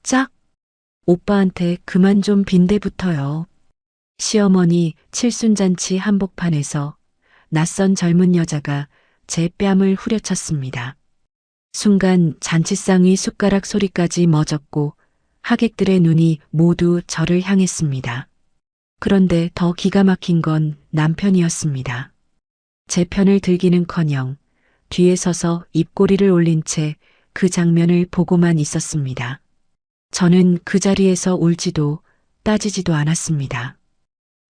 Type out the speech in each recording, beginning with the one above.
짝? 오빠한테 그만 좀 빈대부터요. 시어머니 칠순잔치 한복판에서 낯선 젊은 여자가 제 뺨을 후려쳤습니다. 순간 잔치상 위 숟가락 소리까지 멎었고 하객들의 눈이 모두 저를 향했습니다. 그런데 더 기가 막힌 건 남편이었습니다. 제 편을 들기는커녕 뒤에 서서 입꼬리를 올린 채 그 장면을 보고만 있었습니다. 저는 그 자리에서 울지도 따지지도 않았습니다.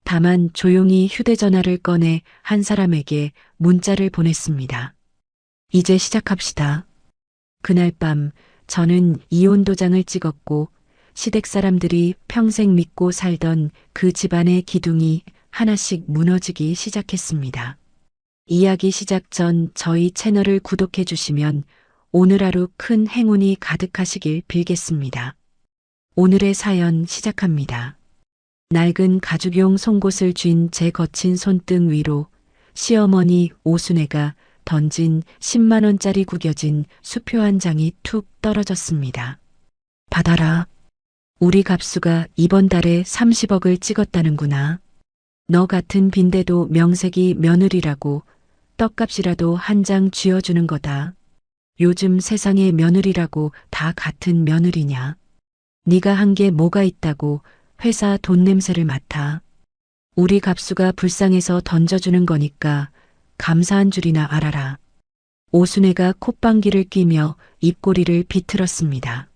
다만 조용히 휴대전화를 꺼내 한 사람에게 문자를 보냈습니다. 이제 시작합시다. 그날 밤 저는 이혼 도장을 찍었고 시댁 사람들이 평생 믿고 살던 그 집안의 기둥이 하나씩 무너지기 시작했습니다. 이야기 시작 전 저희 채널을 구독해 주시면 오늘 하루 큰 행운이 가득하시길 빌겠습니다. 오늘의 사연 시작합니다. 낡은 가죽용 송곳을 쥔 제 거친 손등 위로 시어머니 오순애가 던진 10만 원짜리 구겨진 수표 한 장이 툭 떨어졌습니다. 받아라. 우리 갑수가 이번 달에 30억을 찍었다는구나. 너 같은 빈대도 명색이 며느리라고 떡값이라도 한 장 쥐어주는 거다. 요즘 세상에 며느리라고 다 같은 며느리냐. 네가 한 게 뭐가 있다고 회사 돈 냄새를 맡아. 우리 갑수가 불쌍해서 던져주는 거니까 감사한 줄이나 알아라. 오순애가 콧방귀를 뀌며 입꼬리를 비틀었습니다.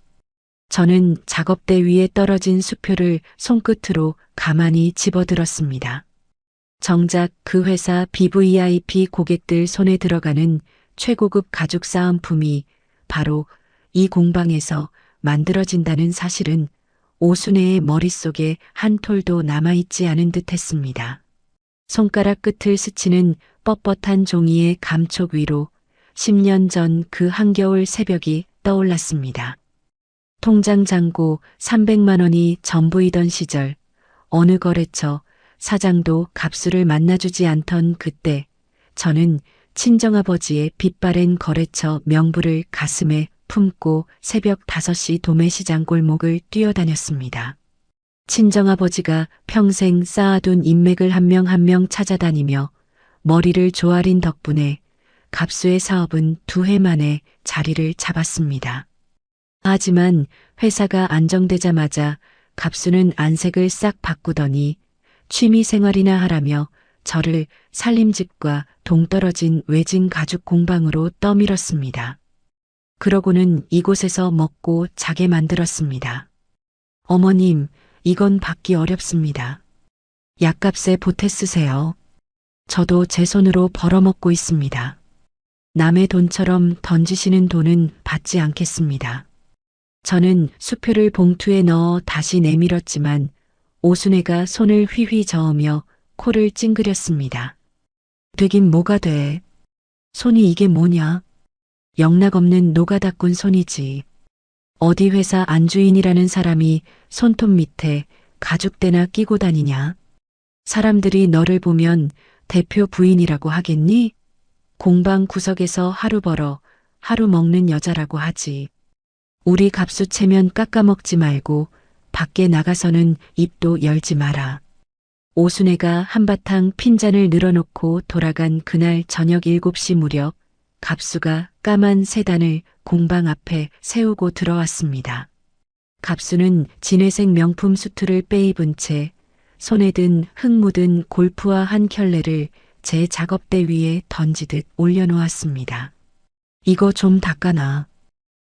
저는 작업대 위에 떨어진 수표를 손끝으로 가만히 집어들었습니다. 정작 그 회사 VVIP 고객들 손에 들어가는 최고급 가죽 사은품이 바로 이 공방에서 만들어진다는 사실은 오순애의 머릿속에 한 톨도 남아있지 않은 듯 했습니다. 손가락 끝을 스치는 뻣뻣한 종이의 감촉 위로 10년 전 그 한겨울 새벽이 떠올랐습니다. 통장 잔고 300만 원이 전부이던 시절 어느 거래처 사장도 갑수를 만나주지 않던 그때 저는 친정아버지의 빛바랜 거래처 명부를 가슴에 품고 새벽 5시 도매시장 골목을 뛰어다녔습니다. 친정아버지가 평생 쌓아둔 인맥을 한 명 한 명 찾아다니며 머리를 조아린 덕분에 갑수의 사업은 2해 만에 자리를 잡았습니다. 하지만 회사가 안정되자마자 갑수는 안색을 싹 바꾸더니 취미 생활이나 하라며 저를 살림집과 동떨어진 외진 가죽 공방으로 떠밀었습니다. 그러고는 이곳에서 먹고 자게 만들었습니다. 어머님, 이건 받기 어렵습니다. 약값에 보태 쓰세요. 저도 제 손으로 벌어먹고 있습니다. 남의 돈처럼 던지시는 돈은 받지 않겠습니다. 저는 수표를 봉투에 넣어 다시 내밀었지만 오순애가 손을 휘휘 저으며 코를 찡그렸습니다. 되긴 뭐가 돼. 손이 이게 뭐냐. 영락없는 노가다꾼 손이지. 어디 회사 안주인이라는 사람이 손톱 밑에 가죽대나 끼고 다니냐. 사람들이 너를 보면 대표 부인이라고 하겠니? 공방 구석에서 하루 벌어 하루 먹는 여자라고 하지. 우리 갑수 체면 깎아먹지 말고 밖에 나가서는 입도 열지 마라. 오순애가 한바탕 핀잔을 늘어놓고 돌아간 그날 저녁 7시 무렵 갑수가 까만 세단을 공방 앞에 세우고 들어왔습니다. 갑수는 진회색 명품 수트를 빼입은 채 손에 든 흙 묻은 골프화 한 켤레를 제 작업대 위에 던지듯 올려놓았습니다. 이거 좀 닦아놔.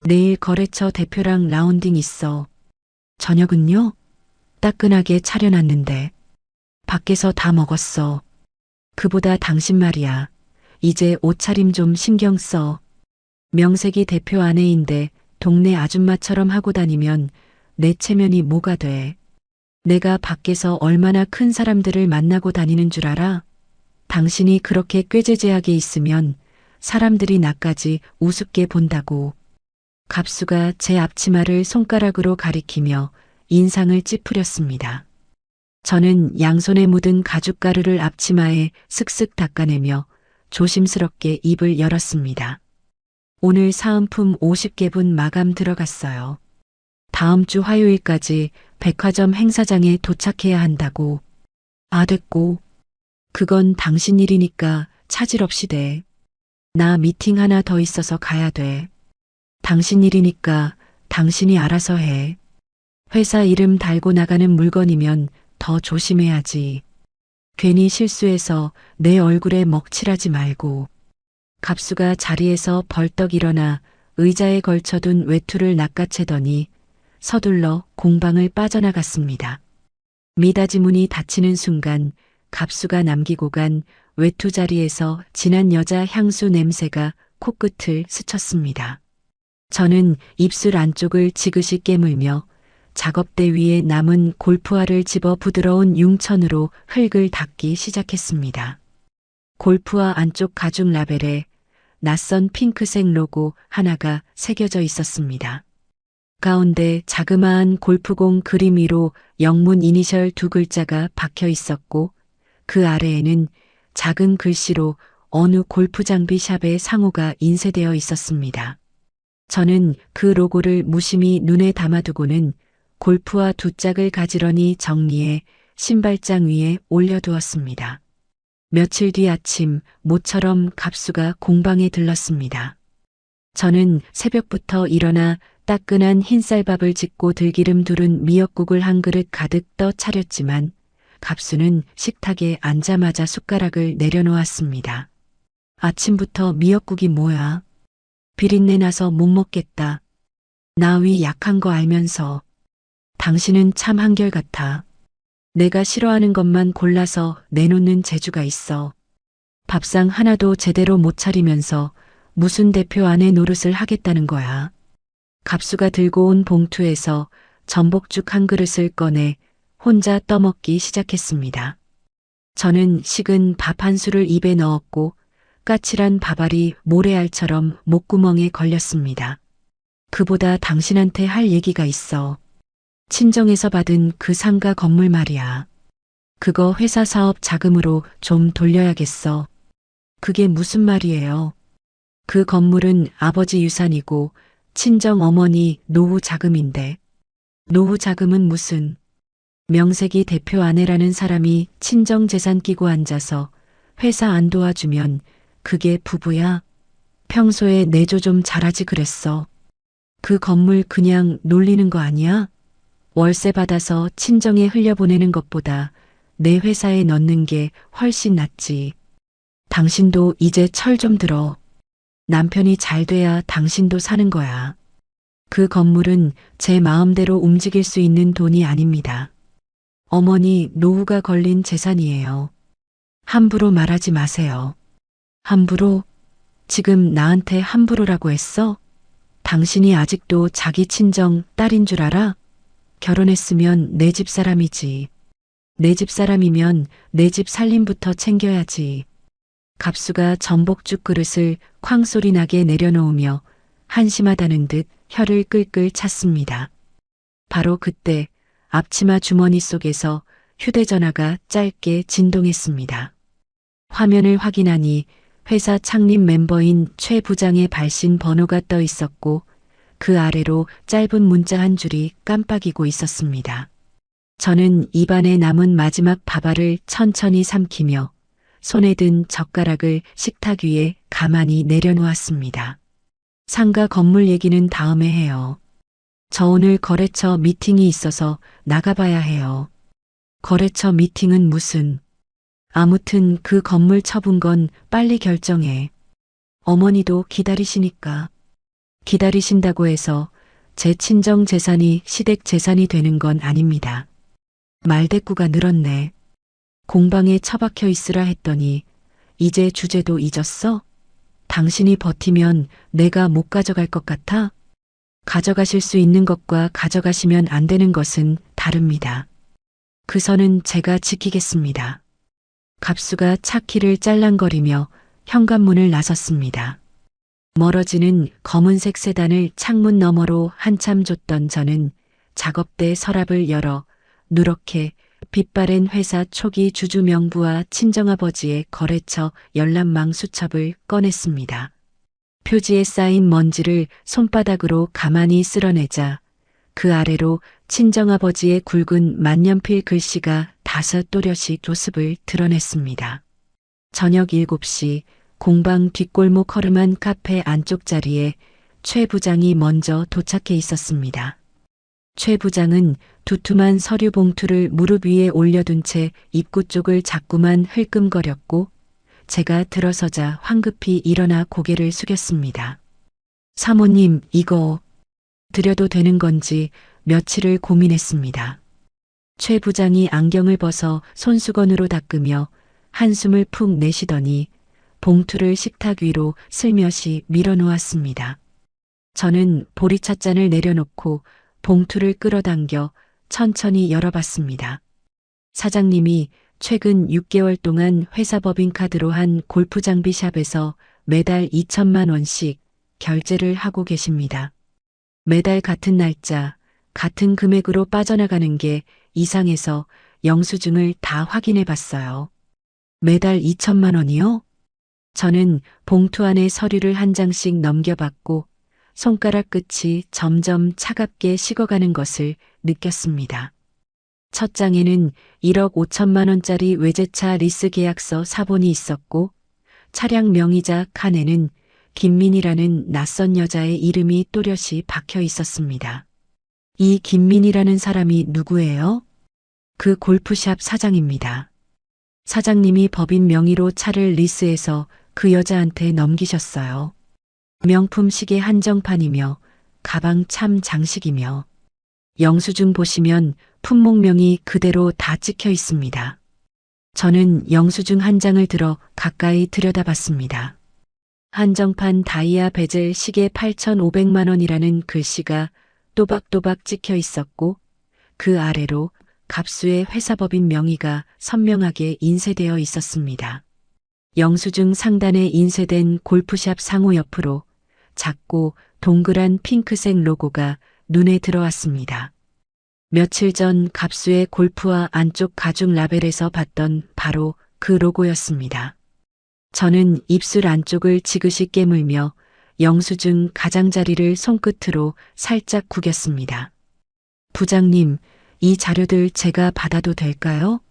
내일 거래처 대표랑 라운딩 있어. 저녁은요? 따끈하게 차려놨는데. 밖에서 다 먹었어. 그보다 당신 말이야. 이제 옷차림 좀 신경 써. 명색이 대표 아내인데 동네 아줌마처럼 하고 다니면 내 체면이 뭐가 돼. 내가 밖에서 얼마나 큰 사람들을 만나고 다니는 줄 알아? 당신이 그렇게 꾀죄죄하게 있으면 사람들이 나까지 우습게 본다고. 갑수가 제 앞치마를 손가락으로 가리키며 인상을 찌푸렸습니다. 저는 양손에 묻은 가죽가루를 앞치마에 슥슥 닦아내며 조심스럽게 입을 열었습니다. 오늘 사은품 50개분 마감 들어갔어요. 다음 주 화요일까지 백화점 행사장에 도착해야 한다고. 됐고. 그건 당신 일이니까 차질 없이 돼. 나 미팅 하나 더 있어서 가야 돼. 당신 일이니까 당신이 알아서 해. 회사 이름 달고 나가는 물건이면 더 조심해야지. 괜히 실수해서 내 얼굴에 먹칠하지 말고. 갑수가 자리에서 벌떡 일어나 의자에 걸쳐둔 외투를 낚아채더니 서둘러 공방을 빠져나갔습니다. 미닫이 문이 닫히는 순간 갑수가 남기고 간 외투 자리에서 진한 여자 향수 냄새가 코끝을 스쳤습니다. 저는 입술 안쪽을 지그시 깨물며 작업대 위에 남은 골프화를 집어 부드러운 융천으로 흙을 닦기 시작했습니다. 골프화 안쪽 가죽 라벨에 낯선 핑크색 로고 하나가 새겨져 있었습니다. 가운데 자그마한 골프공 그림 위로 영문 이니셜 2글자가 박혀 있었고 그 아래에는 작은 글씨로 어느 골프 장비 샵의 상호가 인쇄되어 있었습니다. 저는 그 로고를 무심히 눈에 담아두고는 골프화 2짝을 가지런히 정리해 신발장 위에 올려두었습니다. 며칠 뒤 아침 모처럼 갑수가 공방에 들렀습니다. 저는 새벽부터 일어나 따끈한 흰쌀밥을 짓고 들기름 두른 미역국을 한 그릇 가득 떠 차렸지만 갑수는 식탁에 앉자마자 숟가락을 내려놓았습니다. 아침부터 미역국이 뭐야? 비린내 나서 못 먹겠다. 나 위 약한 거 알면서. 당신은 참 한결같아. 내가 싫어하는 것만 골라서 내놓는 재주가 있어. 밥상 하나도 제대로 못 차리면서 무슨 대표 아내 노릇을 하겠다는 거야. 갑수가 들고 온 봉투에서 전복죽 한 그릇을 꺼내 혼자 떠먹기 시작했습니다. 저는 식은 밥 한 술을 입에 넣었고 까칠한 밥알이 모래알처럼 목구멍에 걸렸습니다. 그보다 당신한테 할 얘기가 있어. 친정에서 받은 그 상가 건물 말이야. 그거 회사 사업 자금으로 좀 돌려야겠어. 그게 무슨 말이에요? 그 건물은 아버지 유산이고 친정 어머니 노후 자금인데. 노후 자금은 무슨. 명색이 대표 아내라는 사람이 친정 재산 끼고 앉아서 회사 안 도와주면 그게 부부야? 평소에 내조 좀 잘하지 그랬어. 그 건물 그냥 놀리는 거 아니야? 월세 받아서 친정에 흘려보내는 것보다 내 회사에 넣는 게 훨씬 낫지. 당신도 이제 철 좀 들어. 남편이 잘 돼야 당신도 사는 거야. 그 건물은 제 마음대로 움직일 수 있는 돈이 아닙니다. 어머니 노후가 걸린 재산이에요. 함부로 말하지 마세요. 함부로? 지금 나한테 함부로라고 했어? 당신이 아직도 자기 친정 딸인 줄 알아? 결혼했으면 내 집 사람이지. 내 집 사람이면 내 집 살림부터 챙겨야지. 갑수가 전복죽 그릇을 쾅소리 나게 내려놓으며 한심하다는 듯 혀를 끌끌 찼습니다. 바로 그때 앞치마 주머니 속에서 휴대전화가 짧게 진동했습니다. 화면을 확인하니 회사 창립 멤버인 최 부장의 발신 번호가 떠 있었고 그 아래로 짧은 문자 한 줄이 깜빡이고 있었습니다. 저는 입안에 남은 마지막 밥알을 천천히 삼키며 손에 든 젓가락을 식탁 위에 가만히 내려놓았습니다. 상가 건물 얘기는 다음에 해요. 저 오늘 거래처 미팅이 있어서 나가봐야 해요. 거래처 미팅은 무슨. 아무튼 그 건물 처분 건 빨리 결정해. 어머니도 기다리시니까. 기다리신다고 해서 제 친정 재산이 시댁 재산이 되는 건 아닙니다. 말대꾸가 늘었네. 공방에 처박혀 있으라 했더니 이제 주제도 잊었어? 당신이 버티면 내가 못 가져갈 것 같아? 가져가실 수 있는 것과 가져가시면 안 되는 것은 다릅니다. 그 선은 제가 지키겠습니다. 갑수가 차키를 짤랑거리며 현관문을 나섰습니다. 멀어지는 검은색 세단을 창문 너머로 한참 줬던 저는 작업대 서랍을 열어 누렇게 빛바랜 회사 초기 주주 명부와 친정아버지의 거래처 열람망 수첩을 꺼냈습니다. 표지에 쌓인 먼지를 손바닥으로 가만히 쓸어내자 그 아래로 친정아버지의 굵은 만년필 글씨가 다섯 또렷이 모습을 드러냈습니다. 저녁 7시 공방 뒷골목 허름한 카페 안쪽 자리에 최 부장이 먼저 도착해 있었습니다. 최 부장은 두툼한 서류 봉투를 무릎 위에 올려둔 채 입구 쪽을 자꾸만 흘끔거렸고 제가 들어서자 황급히 일어나 고개를 숙였습니다. 사모님, 이거 드려도 되는 건지 며칠을 고민했습니다. 최 부장이 안경을 벗어 손수건으로 닦으며 한숨을 푹 내쉬더니 봉투를 식탁 위로 슬며시 밀어놓았습니다. 저는 보리찻잔을 내려놓고 봉투를 끌어당겨 천천히 열어봤습니다. 사장님이 최근 6개월 동안 회사 법인카드로 한 골프 장비 샵에서 매달 2천만 원씩 결제를 하고 계십니다. 매달 같은 날짜, 같은 금액으로 빠져나가는 게 이상해서 영수증을 다 확인해 봤어요. 매달 2천만 원이요? 저는 봉투 안에 서류를 한 장씩 넘겨봤고 손가락 끝이 점점 차갑게 식어가는 것을 느꼈습니다. 첫 장에는 1억 5천만 원짜리 외제차 리스 계약서 사본이 있었고 차량 명의자 칸에는 김민이라는 낯선 여자의 이름이 또렷이 박혀 있었습니다. 이 김민이라는 사람이 누구예요? 그 골프샵 사장입니다. 사장님이 법인 명의로 차를 리스해서 그 여자한테 넘기셨어요. 명품 시계 한정판이며 가방 참 장식이며 영수증 보시면 품목명이 그대로 다 찍혀 있습니다. 저는 영수증 한 장을 들어 가까이 들여다봤습니다. 한정판 다이아 베젤 시계 8,500만 원이라는 글씨가 또박또박 찍혀 있었고 그 아래로 갑수의 회사법인 명의가 선명하게 인쇄되어 있었습니다. 영수증 상단에 인쇄된 골프샵 상호 옆으로 작고 동그란 핑크색 로고가 눈에 들어왔습니다. 며칠 전 갑수의 골프화 안쪽 가죽 라벨에서 봤던 바로 그 로고였습니다. 저는 입술 안쪽을 지그시 깨물며 영수증 가장자리를 손끝으로 살짝 구겼습니다. 부장님, 이 자료들 제가 받아도 될까요?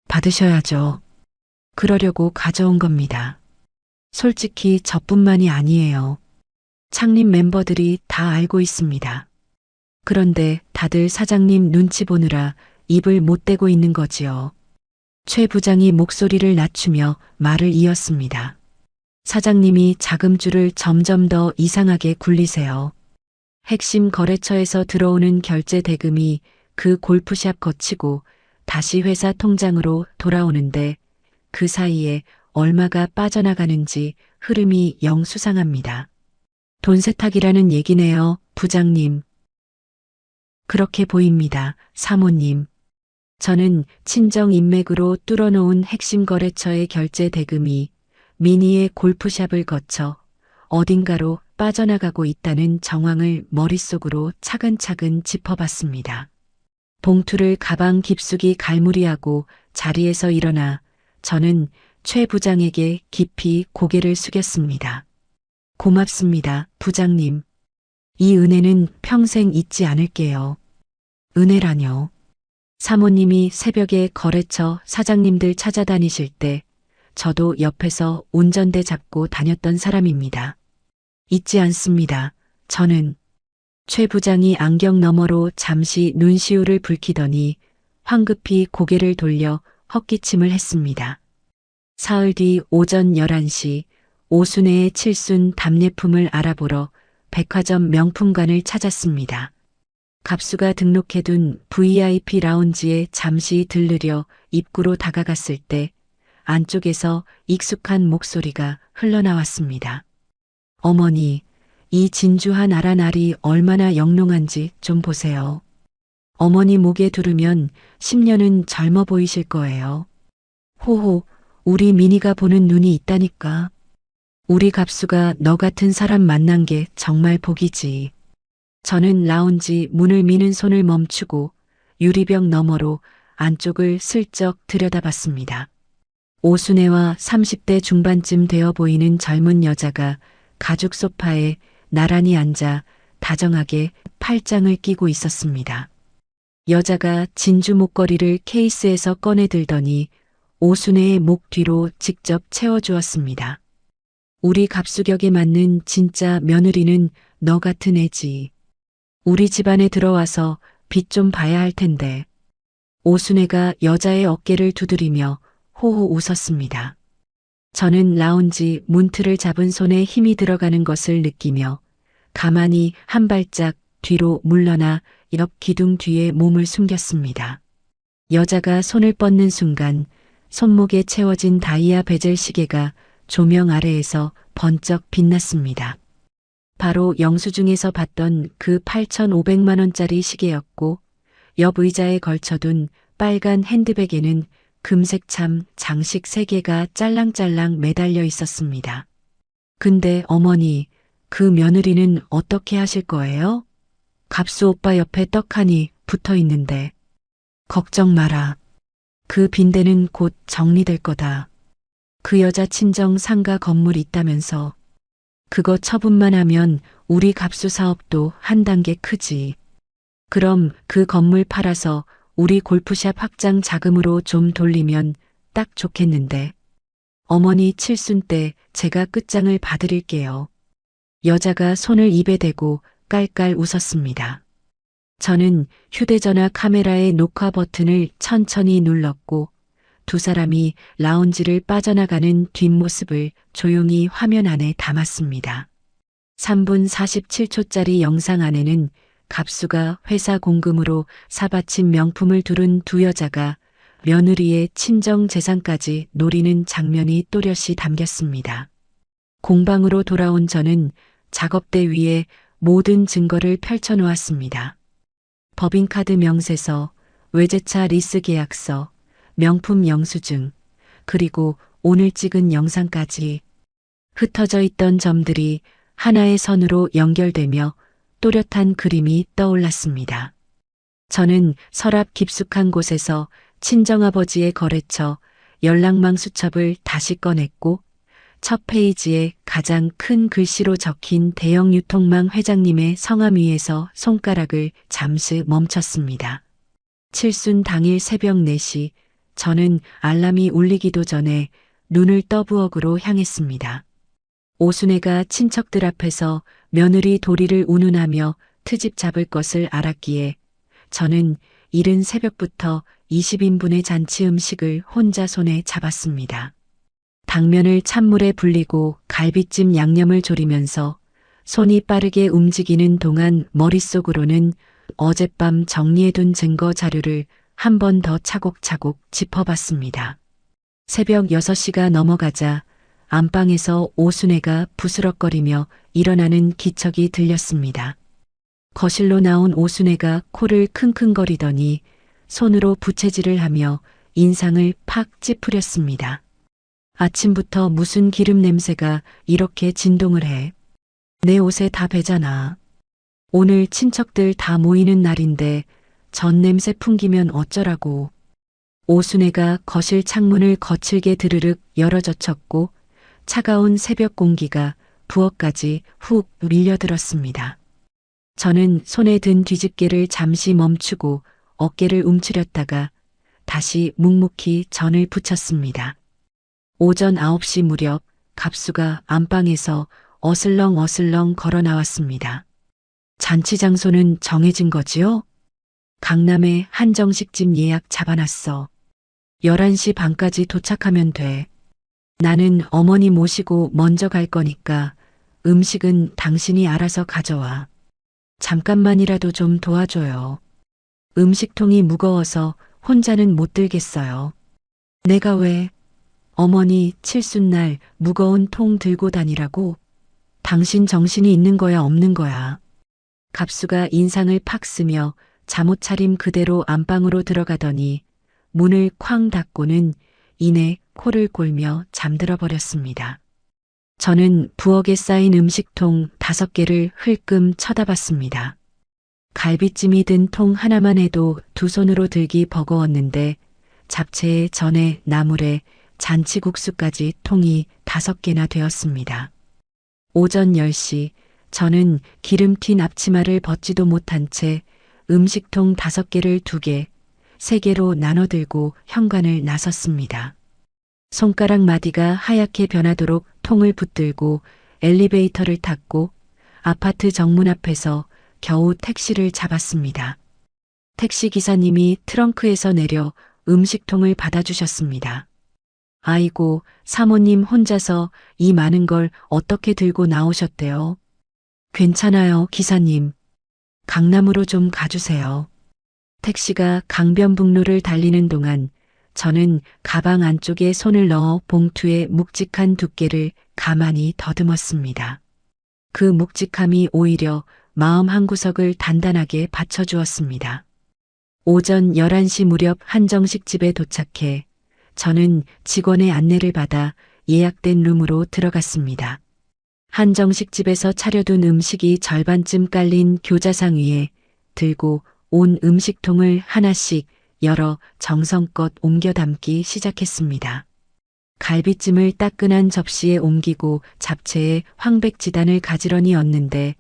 받으셔야죠. 그러려고 가져온 겁니다. 솔직히 저뿐만이 아니에요. 창립 멤버들이 다 알고 있습니다. 그런데 다들 사장님 눈치 보느라 입을 못 대고 있는 거지요. 최 부장이 목소리를 낮추며 말을 이었습니다. 사장님이 자금줄을 점점 더 이상하게 굴리세요. 핵심 거래처에서 들어오는 결제 대금이 그 골프샵 거치고 다시 회사 통장으로 돌아오는데 그 사이에 얼마가 빠져나가는지 흐름이 영 수상합니다. 돈 세탁이라는 얘기네요, 부장님. 그렇게 보입니다, 사모님. 저는 친정 인맥으로 뚫어놓은 핵심 거래처의 결제 대금이 미니의 골프샵을 거쳐 어딘가로 빠져나가고 있다는 정황을 머릿속으로 차근차근 짚어봤습니다. 봉투를 가방 깊숙이 갈무리하고 자리에서 일어나 저는 최 부장에게 깊이 고개를 숙였습니다. 고맙습니다, 부장님. 이 은혜는 평생 잊지 않을게요. 은혜라뇨. 사모님이 새벽에 거래처 사장님들 찾아다니실 때 저도 옆에서 운전대 잡고 다녔던 사람입니다. 잊지 않습니다. 저는 최 부장이 안경 너머로 잠시 눈시울을 붉히더니 황급히 고개를 돌려 헛기침을 했습니다. 사흘 뒤 오전 11시 오순회의 칠순 답례품을 알아보러 백화점 명품관을 찾았습니다. 갑수가 등록해둔 VIP 라운지에 잠시 들르려 입구로 다가갔을 때 안쪽에서 익숙한 목소리가 흘러나왔습니다. 어머니, 이 진주한 아란 알이 얼마나 영롱한지 좀 보세요. 어머니 목에 두르면 10년은 젊어 보이실 거예요. 호호, 우리 미니가 보는 눈이 있다니까. 우리 갑수가 너 같은 사람 만난 게 정말 복이지. 저는 라운지 문을 미는 손을 멈추고 유리병 너머로 안쪽을 슬쩍 들여다봤습니다. 오순애와 30대 중반쯤 되어 보이는 젊은 여자가 가죽 소파에 나란히 앉아 다정하게 팔짱을 끼고 있었습니다. 여자가 진주 목걸이를 케이스에서 꺼내 들더니 오순애의 목 뒤로 직접 채워주었습니다. 우리 갑수격에 맞는 진짜 며느리는 너 같은 애지. 우리 집안에 들어와서 빛 좀 봐야 할 텐데. 오순애가 여자의 어깨를 두드리며 호호 웃었습니다. 저는 라운지 문틀을 잡은 손에 힘이 들어가는 것을 느끼며 가만히 한 발짝 뒤로 물러나 옆 기둥 뒤에 몸을 숨겼습니다. 여자가 손을 뻗는 순간 손목에 채워진 다이아 베젤 시계가 조명 아래에서 번쩍 빛났습니다. 바로 영수증에서 봤던 그 8,500만 원짜리 시계였고 옆 의자에 걸쳐둔 빨간 핸드백에는 금색 참 장식 3개가 짤랑짤랑 매달려 있었습니다. 근데 어머니, 그 며느리는 어떻게 하실 거예요? 갑수 오빠 옆에 떡하니 붙어 있는데. 걱정 마라. 그 빈대는 곧 정리될 거다. 그 여자 친정 상가 건물 있다면서. 그거 처분만 하면 우리 갑수 사업도 한 단계 크지. 그럼 그 건물 팔아서 우리 골프샵 확장 자금으로 좀 돌리면 딱 좋겠는데. 어머니 칠순 때 제가 끝장을 봐드릴게요. 여자가 손을 입에 대고 깔깔 웃었습니다. 저는 휴대전화 카메라의 녹화 버튼을 천천히 눌렀고 두 사람이 라운지를 빠져나가는 뒷모습을 조용히 화면 안에 담았습니다. 3분 47초짜리 영상 안에는 갑수가 회사 공금으로 사바친 명품을 두른 두 여자가 며느리의 친정 재산까지 노리는 장면이 또렷이 담겼습니다. 공방으로 돌아온 저는 작업대 위에 모든 증거를 펼쳐놓았습니다. 법인카드 명세서, 외제차 리스 계약서, 명품 영수증, 그리고 오늘 찍은 영상까지. 흩어져 있던 점들이 하나의 선으로 연결되며 또렷한 그림이 떠올랐습니다. 저는 서랍 깊숙한 곳에서 친정아버지의 거래처 연락망 수첩을 다시 꺼냈고 첫 페이지에 가장 큰 글씨로 적힌 대형 유통망 회장님의 성함 위에서 손가락을 잠시 멈췄습니다. 칠순 당일 새벽 4시 저는 알람이 울리기도 전에 눈을 떠 부엌으로 향했습니다. 오순애가 친척들 앞에서 며느리 도리를 운운하며 트집 잡을 것을 알았기에 저는 이른 새벽부터 20인분의 잔치 음식을 혼자 손에 잡았습니다. 당면을 찬물에 불리고 갈비찜 양념을 졸이면서 손이 빠르게 움직이는 동안 머릿속으로는 어젯밤 정리해둔 증거 자료를 한 번 더 차곡차곡 짚어봤습니다. 새벽 6시가 넘어가자 안방에서 오순애가 부스럭거리며 일어나는 기척이 들렸습니다. 거실로 나온 오순애가 코를 킁킁거리더니 손으로 부채질을 하며 인상을 팍 찌푸렸습니다. 아침부터 무슨 기름 냄새가 이렇게 진동을 해. 내 옷에 다 배잖아. 오늘 친척들 다 모이는 날인데 전 냄새 풍기면 어쩌라고. 오순애가 거실 창문을 거칠게 드르륵 열어젖혔고 차가운 새벽 공기가 부엌까지 훅 밀려들었습니다. 저는 손에 든 뒤집개를 잠시 멈추고 어깨를 움츠렸다가 다시 묵묵히 전을 붙였습니다. 오전 9시 무렵 갑수가 안방에서 어슬렁어슬렁 걸어 나왔습니다. 잔치 장소는 정해진 거지요? 강남에 한정식집 예약 잡아놨어. 11시 반까지 도착하면 돼. 나는 어머니 모시고 먼저 갈 거니까 음식은 당신이 알아서 가져와. 잠깐만이라도 좀 도와줘요. 음식통이 무거워서 혼자는 못 들겠어요. 내가 왜? 어머니 칠순날 무거운 통 들고 다니라고? 당신 정신이 있는 거야 없는 거야? 갑수가 인상을 팍 쓰며 잠옷 차림 그대로 안방으로 들어가더니 문을 쾅 닫고는 이내 코를 골며 잠들어 버렸습니다. 저는 부엌에 쌓인 음식통 5개를 흘끔 쳐다봤습니다. 갈비찜이 든 통 하나만 해도 두 손으로 들기 버거웠는데 잡채에 전에 나물에 잔치국수까지 통이 5개나 되었습니다. 오전 10시 저는 기름 튄 앞치마를 벗지도 못한 채 음식통 5개를 2개, 3개로 나눠 들고 현관을 나섰습니다. 손가락 마디가 하얗게 변하도록 통을 붙들고 엘리베이터를 탔고 아파트 정문 앞에서 겨우 택시를 잡았습니다. 택시 기사님이 트렁크에서 내려 음식통을 받아주셨습니다. 아이고, 사모님 혼자서 이 많은 걸 어떻게 들고 나오셨대요? 괜찮아요, 기사님. 강남으로 좀 가주세요. 택시가 강변북로를 달리는 동안 저는 가방 안쪽에 손을 넣어 봉투에 묵직한 두께를 가만히 더듬었습니다. 그 묵직함이 오히려 마음 한구석을 단단하게 받쳐주었습니다. 오전 11시 무렵 한정식 집에 도착해 저는 직원의 안내를 받아 예약된 룸으로 들어갔습니다. 한정식 집에서 차려둔 음식이 절반쯤 깔린 교자상 위에 들고 온 음식통을 하나씩 열어 정성껏 옮겨 담기 시작했습니다. 갈비찜을 따끈한 접시에 옮기고 잡채에 황백지단을 가지런히 얹는데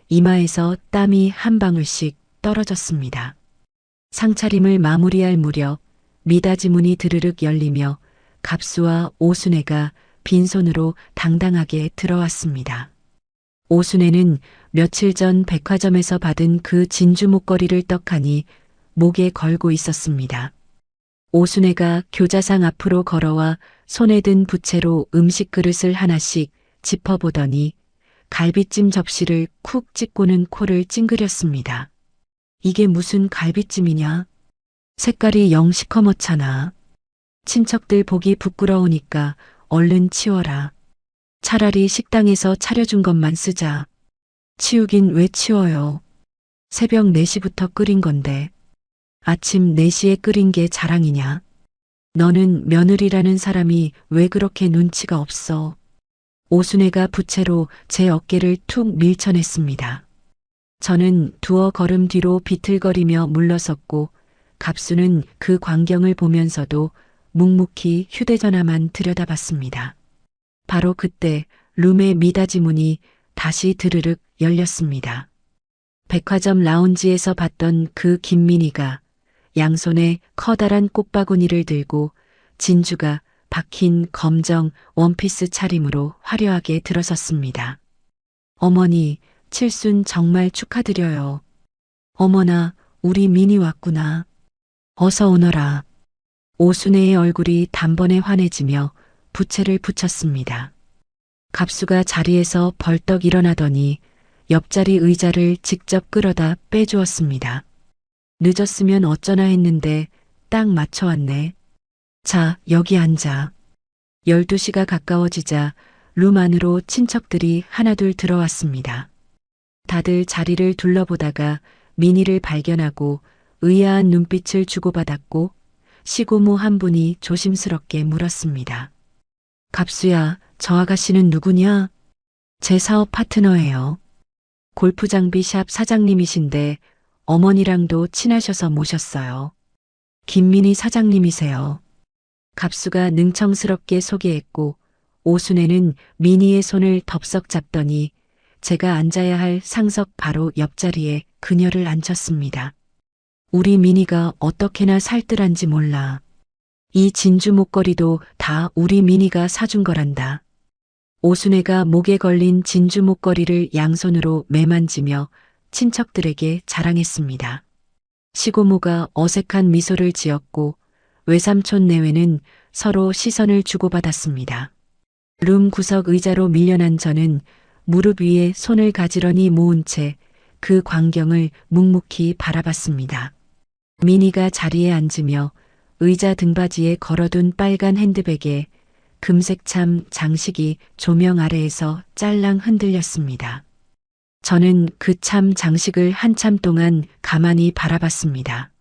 이마에서 땀이 한 방울씩 떨어졌습니다. 상차림을 마무리할 무렵 미닫이 문이 드르륵 열리며 갑수와 오순애가 빈손으로 당당하게 들어왔습니다. 오순애는 며칠 전 백화점에서 받은 그 진주 목걸이를 떡하니 목에 걸고 있었습니다. 오순애가 교자상 앞으로 걸어와 손에 든 부채로 음식 그릇을 하나씩 짚어보더니 갈비찜 접시를 쿡 찍고는 코를 찡그렸습니다. 이게 무슨 갈비찜이냐? 색깔이 영 시커멓잖아. 친척들 보기 부끄러우니까 얼른 치워라. 차라리 식당에서 차려준 것만 쓰자. 치우긴 왜 치워요? 새벽 4시부터 끓인 건데. 아침 4시에 끓인 게 자랑이냐? 너는 며느리라는 사람이 왜 그렇게 눈치가 없어? 오순애가 부채로 제 어깨를 툭 밀쳐냈습니다. 저는 두어 걸음 뒤로 비틀거리며 물러섰고 갑수는 그 광경을 보면서도 묵묵히 휴대전화만 들여다봤습니다. 바로 그때 룸의 미닫이 문이 다시 드르륵 열렸습니다. 백화점 라운지에서 봤던 그 김민희가 양손에 커다란 꽃바구니를 들고 진주가 박힌 검정 원피스 차림으로 화려하게 들어섰습니다. 어머니, 칠순 정말 축하드려요. 어머나, 우리 민희 왔구나. 어서 오너라. 오순애의 얼굴이 단번에 환해지며 부채를 붙였습니다. 갑수가 자리에서 벌떡 일어나더니 옆자리 의자를 직접 끌어다 빼주었습니다. 늦었으면 어쩌나 했는데 딱 맞춰왔네. 자, 여기 앉아. 12시가 가까워지자 룸 안으로 친척들이 하나둘 들어왔습니다. 다들 자리를 둘러보다가 민희를 발견하고 의아한 눈빛을 주고받았고 시고모 한 분이 조심스럽게 물었습니다. 갑수야, 저 아가씨는 누구냐? 제 사업 파트너예요. 골프 장비 샵 사장님이신데 어머니랑도 친하셔서 모셨어요. 김민희 사장님이세요. 갑수가 능청스럽게 소개했고 오순애는 민희의 손을 덥석 잡더니 제가 앉아야 할 상석 바로 옆자리에 그녀를 앉혔습니다. 우리 민희가 어떻게나 살뜰한지 몰라. 이 진주 목걸이도 다 우리 민희가 사준 거란다. 오순애가 목에 걸린 진주 목걸이를 양손으로 매만지며 친척들에게 자랑했습니다. 시고모가 어색한 미소를 지었고 외삼촌 내외는 서로 시선을 주고받았습니다. 룸 구석 의자로 밀려난 저는 무릎 위에 손을 가지런히 모은 채 그 광경을 묵묵히 바라봤습니다. 민희가 자리에 앉으며 의자 등받이에 걸어둔 빨간 핸드백에 금색 참 장식이 조명 아래에서 짤랑 흔들렸습니다. 저는 그 참 장식을 한참 동안 가만히 바라봤습니다.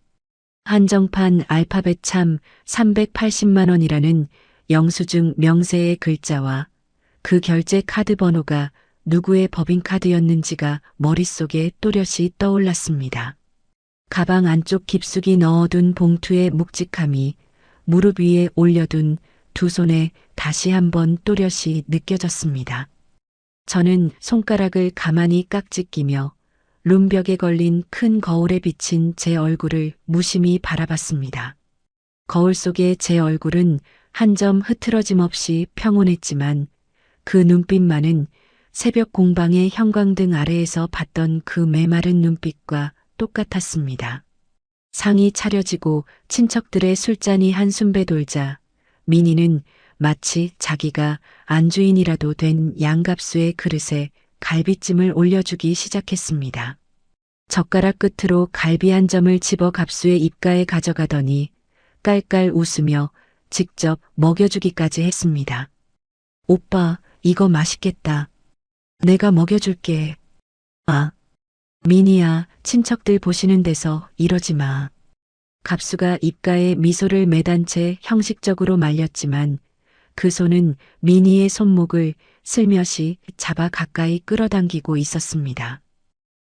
한정판 알파벳 참 380만 원이라는 영수증 명세의 글자와 그 결제 카드 번호가 누구의 법인카드였는지가 머릿속에 또렷이 떠올랐습니다. 가방 안쪽 깊숙이 넣어둔 봉투의 묵직함이 무릎 위에 올려둔 두 손에 다시 한번 또렷이 느껴졌습니다. 저는 손가락을 가만히 깍지 끼며 룸벽에 걸린 큰 거울에 비친 제 얼굴을 무심히 바라봤습니다. 거울 속의 제 얼굴은 한 점 흐트러짐 없이 평온했지만 그 눈빛만은 새벽 공방의 형광등 아래에서 봤던 그 메마른 눈빛과 똑같았습니다. 상이 차려지고 친척들의 술잔이 한숨배 돌자 민희는 마치 자기가 안주인이라도 된 양갑수의 그릇에 갈비찜을 올려주기 시작했습니다. 젓가락 끝으로 갈비 한 점을 집어 갑수의 입가에 가져가더니 깔깔 웃으며 직접 먹여주기까지 했습니다. 오빠, 이거 맛있겠다. 내가 먹여줄게. 아, 민희야, 친척들 보시는 데서 이러지 마. 갑수가 입가에 미소를 매단 채 형식적으로 말렸지만 그 손은 민희의 손목을 슬며시 잡아 가까이 끌어당기고 있었습니다.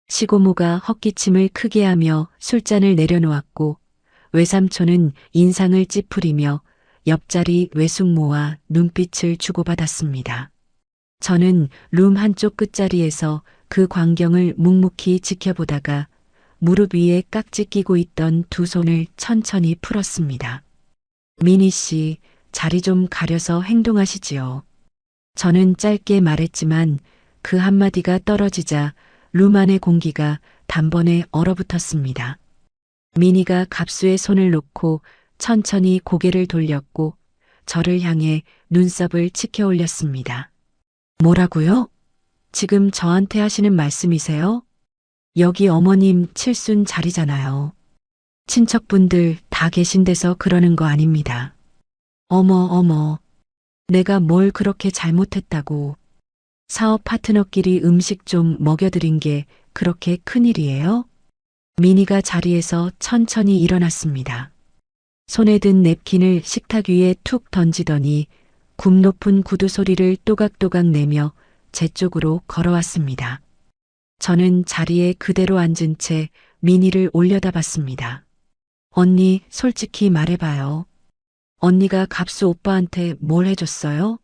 시고모가 헛기침을 크게 하며 술잔을 내려놓았고 외삼촌은 인상을 찌푸리며 옆자리 외숙모와 눈빛을 주고받았습니다. 저는 룸 한쪽 끝자리에서 그 광경을 묵묵히 지켜보다가 무릎 위에 깍지 끼고 있던 두 손을 천천히 풀었습니다. 민희 씨, 자리 좀 가려서 행동하시지요. 저는 짧게 말했지만 그 한마디가 떨어지자 룸 안의 공기가 단번에 얼어붙었습니다. 민희가 갑수의 손을 놓고 천천히 고개를 돌렸고 저를 향해 눈썹을 치켜 올렸습니다. 뭐라고요? 지금 저한테 하시는 말씀이세요? 여기 어머님 칠순 자리잖아요. 친척분들 다 계신 데서 그러는 거 아닙니다. 어머, 내가 뭘 그렇게 잘못했다고. 사업 파트너끼리 음식 좀 먹여드린 게 그렇게 큰일이에요? 민희가 자리에서 천천히 일어났습니다. 손에 든 냅킨을 식탁 위에 툭 던지더니 굽 높은 구두 소리를 또각또각 내며 제 쪽으로 걸어왔습니다. 저는 자리에 그대로 앉은 채 민희를 올려다봤습니다. 언니, 솔직히 말해봐요. 언니가 갑수 오빠한테 뭘 해줬어요?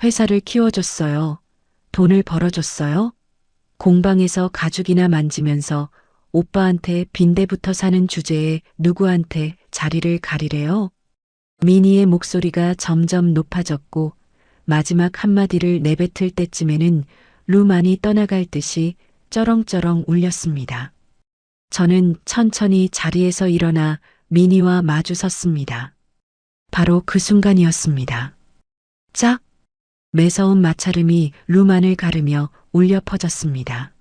회사를 키워줬어요. 돈을 벌어줬어요? 공방에서 가죽이나 만지면서 오빠한테 빈대부터 사는 주제에 누구한테 자리를 가리래요? 민희의 목소리가 점점 높아졌고 마지막 한마디를 내뱉을 때쯤에는 룸 안이 떠나갈 듯이 쩌렁쩌렁 울렸습니다. 저는 천천히 자리에서 일어나 민희와 마주 섰습니다. 바로 그 순간이었습니다. 짝! 매서운 마찰음이 룸 안을 가르며 울려 퍼졌습니다.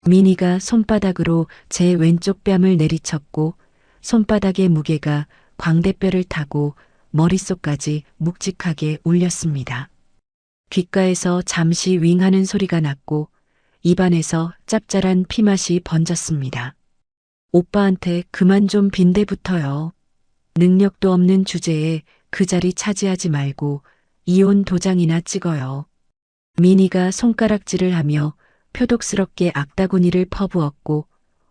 민희가 손바닥으로 제 왼쪽 뺨을 내리쳤고 손바닥의 무게가 광대뼈를 타고 머릿속까지 묵직하게 울렸습니다. 귓가에서 잠시 윙하는 소리가 났고 입안에서 짭짤한 피맛이 번졌습니다. 오빠한테 그만 좀 빈대붙어요. 능력도 없는 주제에 그 자리 차지하지 말고 이혼 도장이나 찍어요. 민희가 손가락질을 하며 표독스럽게 악다구니를 퍼부었고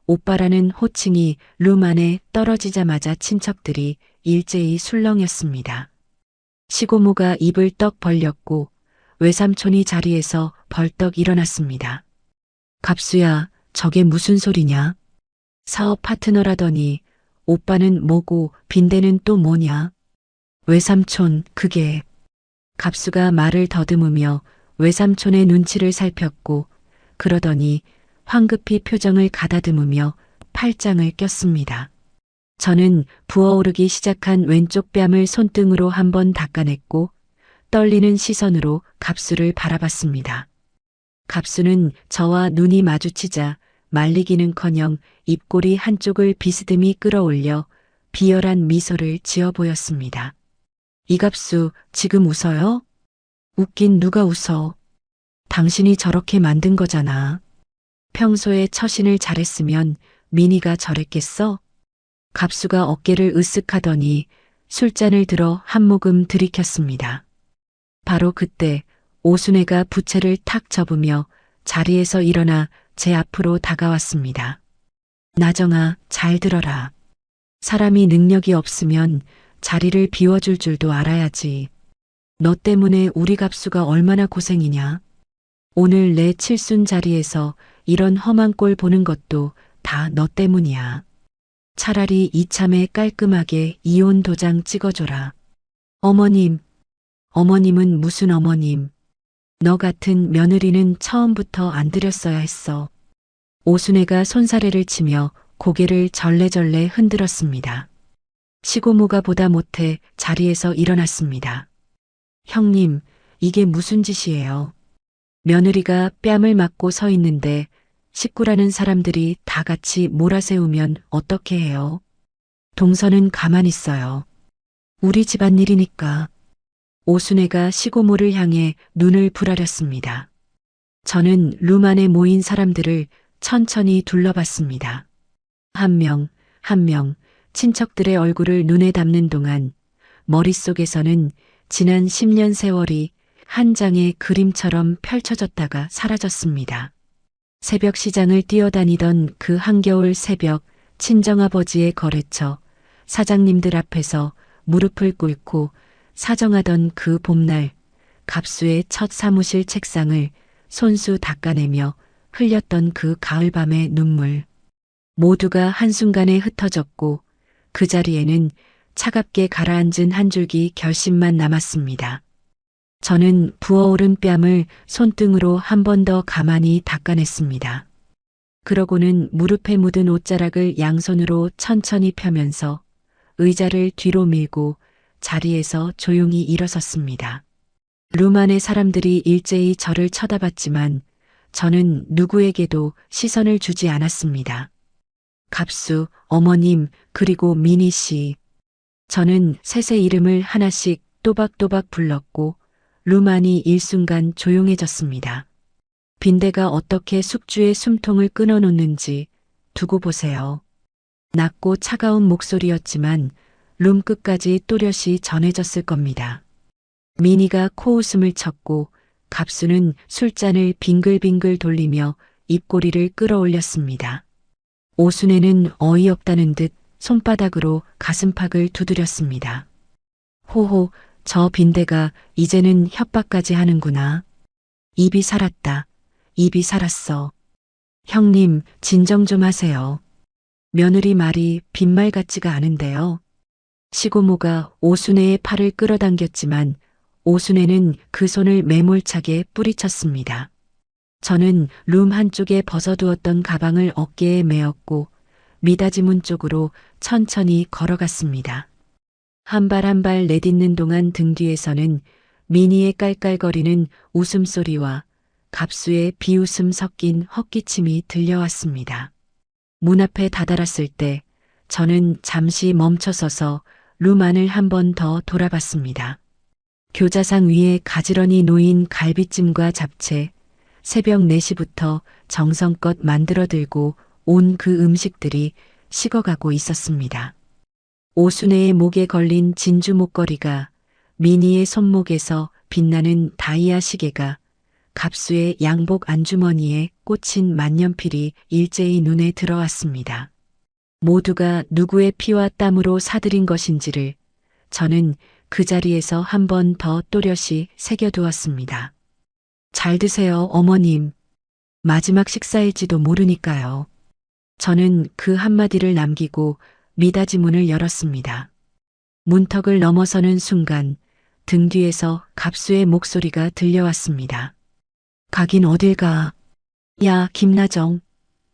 오빠라는 호칭이 룸 안에 떨어지자마자 친척들이 일제히 술렁였습니다. 시고모가 입을 떡 벌렸고 외삼촌이 자리에서 벌떡 일어났습니다. 갑수야, 저게 무슨 소리냐? 사업 파트너라더니 오빠는 뭐고 빈대는 또 뭐냐? 외삼촌, 그게... 갑수가 말을 더듬으며 외삼촌의 눈치를 살폈고 그러더니 황급히 표정을 가다듬으며 팔짱을 꼈습니다. 저는 부어오르기 시작한 왼쪽 뺨을 손등으로 한번 닦아냈고 떨리는 시선으로 갑수를 바라봤습니다. 갑수는 저와 눈이 마주치자 말리기는커녕 입꼬리 한쪽을 비스듬히 끌어올려 비열한 미소를 지어 보였습니다. 이갑수, 지금 웃어요? 웃긴 누가 웃어? 당신이 저렇게 만든 거잖아. 평소에 처신을 잘했으면 민희가 저랬겠어? 갑수가 어깨를 으쓱하더니 술잔을 들어 한 모금 들이켰습니다. 바로 그때 오순애가 부채를 탁 접으며 자리에서 일어나 제 앞으로 다가왔습니다. 나정아, 잘 들어라. 사람이 능력이 없으면 자리를 비워줄 줄도 알아야지. 너 때문에 우리 갑수가 얼마나 고생이냐. 오늘 내 칠순 자리에서 이런 험한 꼴 보는 것도 다 너 때문이야. 차라리 이참에 깔끔하게 이혼 도장 찍어줘라. 어머님, 어머님은 무슨 어머님. 너 같은 며느리는 처음부터 안 들였어야 했어. 오순애가 손사래를 치며 고개를 절레절레 흔들었습니다. 시고모가 보다 못해 자리에서 일어났습니다. 형님, 이게 무슨 짓이에요? 며느리가 뺨을 맞고 서 있는데 식구라는 사람들이 다 같이 몰아세우면 어떻게 해요? 동서는 가만히 있어요. 우리 집안일이니까. 오순애가 시고모를 향해 눈을 부라렸습니다. 저는 룸 안에 모인 사람들을 천천히 둘러봤습니다. 한 명, 한 명, 친척들의 얼굴을 눈에 담는 동안 머릿속에서는 지난 10년 세월이 한 장의 그림처럼 펼쳐졌다가 사라졌습니다. 새벽 시장을 뛰어다니던 그 한겨울 새벽 친정아버지의 거래처 사장님들 앞에서 무릎을 꿇고 사정하던 그 봄날 갑수의 첫 사무실 책상을 손수 닦아내며 흘렸던 그 가을밤의 눈물. 모두가 한순간에 흩어졌고 그 자리에는 차갑게 가라앉은 한 줄기 결심만 남았습니다. 저는 부어오른 뺨을 손등으로 한 번 더 가만히 닦아냈습니다. 그러고는 무릎에 묻은 옷자락을 양손으로 천천히 펴면서 의자를 뒤로 밀고 자리에서 조용히 일어섰습니다. 룸 안의 사람들이 일제히 저를 쳐다봤지만 저는 누구에게도 시선을 주지 않았습니다. 갑수, 어머님, 그리고 미니 씨. 저는 셋의 이름을 하나씩 또박또박 불렀고 룸 안이 일순간 조용해졌습니다. 빈대가 어떻게 숙주의 숨통을 끊어놓는지 두고 보세요. 낮고 차가운 목소리였지만 룸 끝까지 또렷이 전해졌을 겁니다. 미니가 코웃음을 쳤고 갑수는 술잔을 빙글빙글 돌리며 입꼬리를 끌어올렸습니다. 오순애는 어이없다는 듯 손바닥으로 가슴팍을 두드렸습니다. 호호, 저 빈대가 이제는 협박까지 하는구나. 입이 살았다. 입이 살았어. 형님, 진정 좀 하세요. 며느리 말이 빈말 같지가 않은데요. 시고모가 오순애의 팔을 끌어당겼지만 오순애는 그 손을 매몰차게 뿌리쳤습니다. 저는 룸 한쪽에 벗어두었던 가방을 어깨에 메었고 미닫이 문 쪽으로 천천히 걸어갔습니다. 한 발 한 발 내딛는 동안 등 뒤에서는 미니의 깔깔거리는 웃음소리와 갑수의 비웃음 섞인 헛기침이 들려왔습니다. 문 앞에 다다랐을 때 저는 잠시 멈춰서서 룸 안을 한 번 더 돌아봤습니다. 교자상 위에 가지런히 놓인 갈비찜과 잡채, 새벽 4시부터 정성껏 만들어들고 온 그 음식들이 식어가고 있었습니다. 오순애의 목에 걸린 진주 목걸이가, 미니의 손목에서 빛나는 다이아 시계가, 갑수의 양복 안주머니에 꽂힌 만년필이 일제히 눈에 들어왔습니다. 모두가 누구의 피와 땀으로 사들인 것인지를 저는 그 자리에서 한 번 더 또렷이 새겨두었습니다. 잘 드세요, 어머님. 마지막 식사일지도 모르니까요. 저는 그 한마디를 남기고 미닫이 문을 열었습니다. 문턱을 넘어서는 순간 등 뒤에서 갑수의 목소리가 들려왔습니다. 가긴 어딜 가. 야, 김나정.